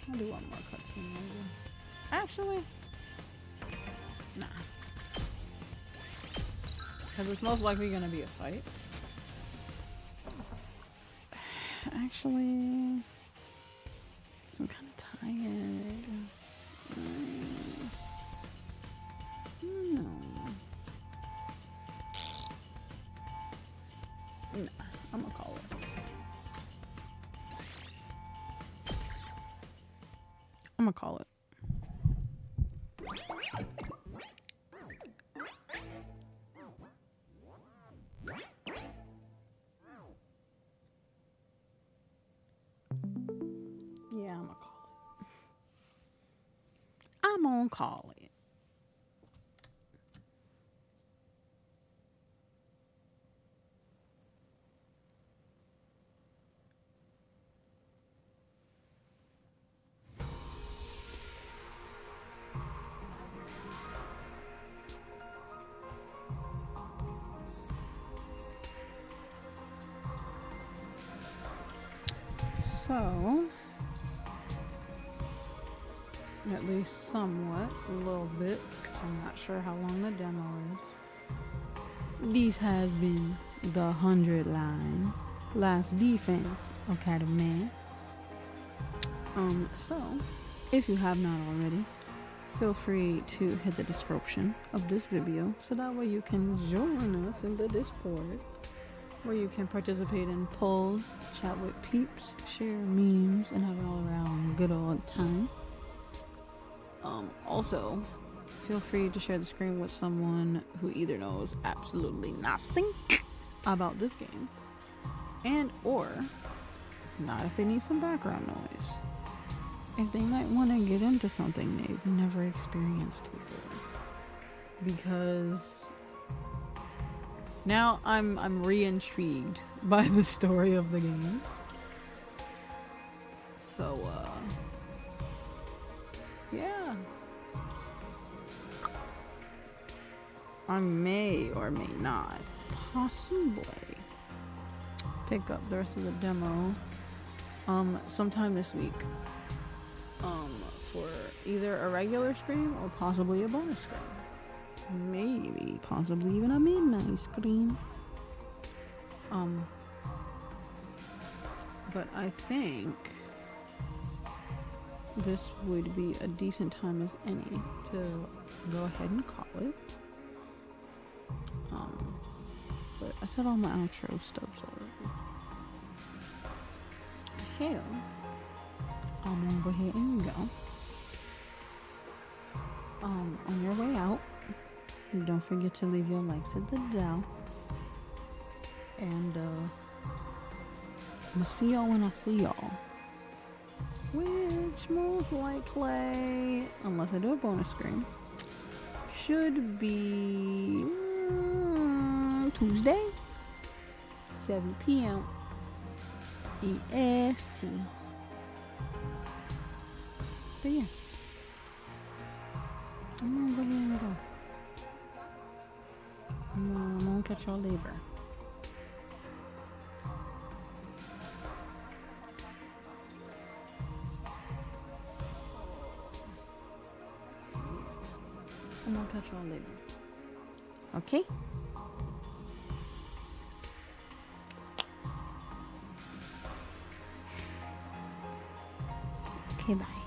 I'll do one more cutscene maybe. Actually, nah. Because it's most likely gonna be a fight. Actually, I'm kind of tired. No. Nah, I'm gonna call it. I'm gonna call it. Yeah, I'm gonna call it. I'm gonna call it. So, at least somewhat, a little bit, because I'm not sure how long the demo is. This has been the 100 line Last Defense Academy. So, if you have not already, feel free to hit the description of this video so that way you can join us in the Discord, where you can participate in polls, chat with peeps, share memes, and have an all-around good old time. Also, feel free to share the screen with someone who either knows absolutely nothing about this game, and or not if they need some background noise. If they might want to get into something they've never experienced before. Because now I'm re-intrigued by the story of the game. So, yeah. I may or may not possibly pick up the rest of the demo sometime this week. For either a regular stream or possibly a bonus stream. Maybe, possibly even a midnight stream. But I think this would be a decent time as any to go ahead and call it. But I said all my outro stuff already. Hell, I'm gonna go ahead and go. On your way out, don't forget to leave your likes at the down. And I'm gonna see y'all when I see y'all. Which most likely, unless I do a bonus screen, should be Tuesday, 7 p.m. EST. But yeah, I'm gonna go ahead and go. I'm gonna catch y'all later. I'm gonna catch y'all later. Okay? Okay, bye.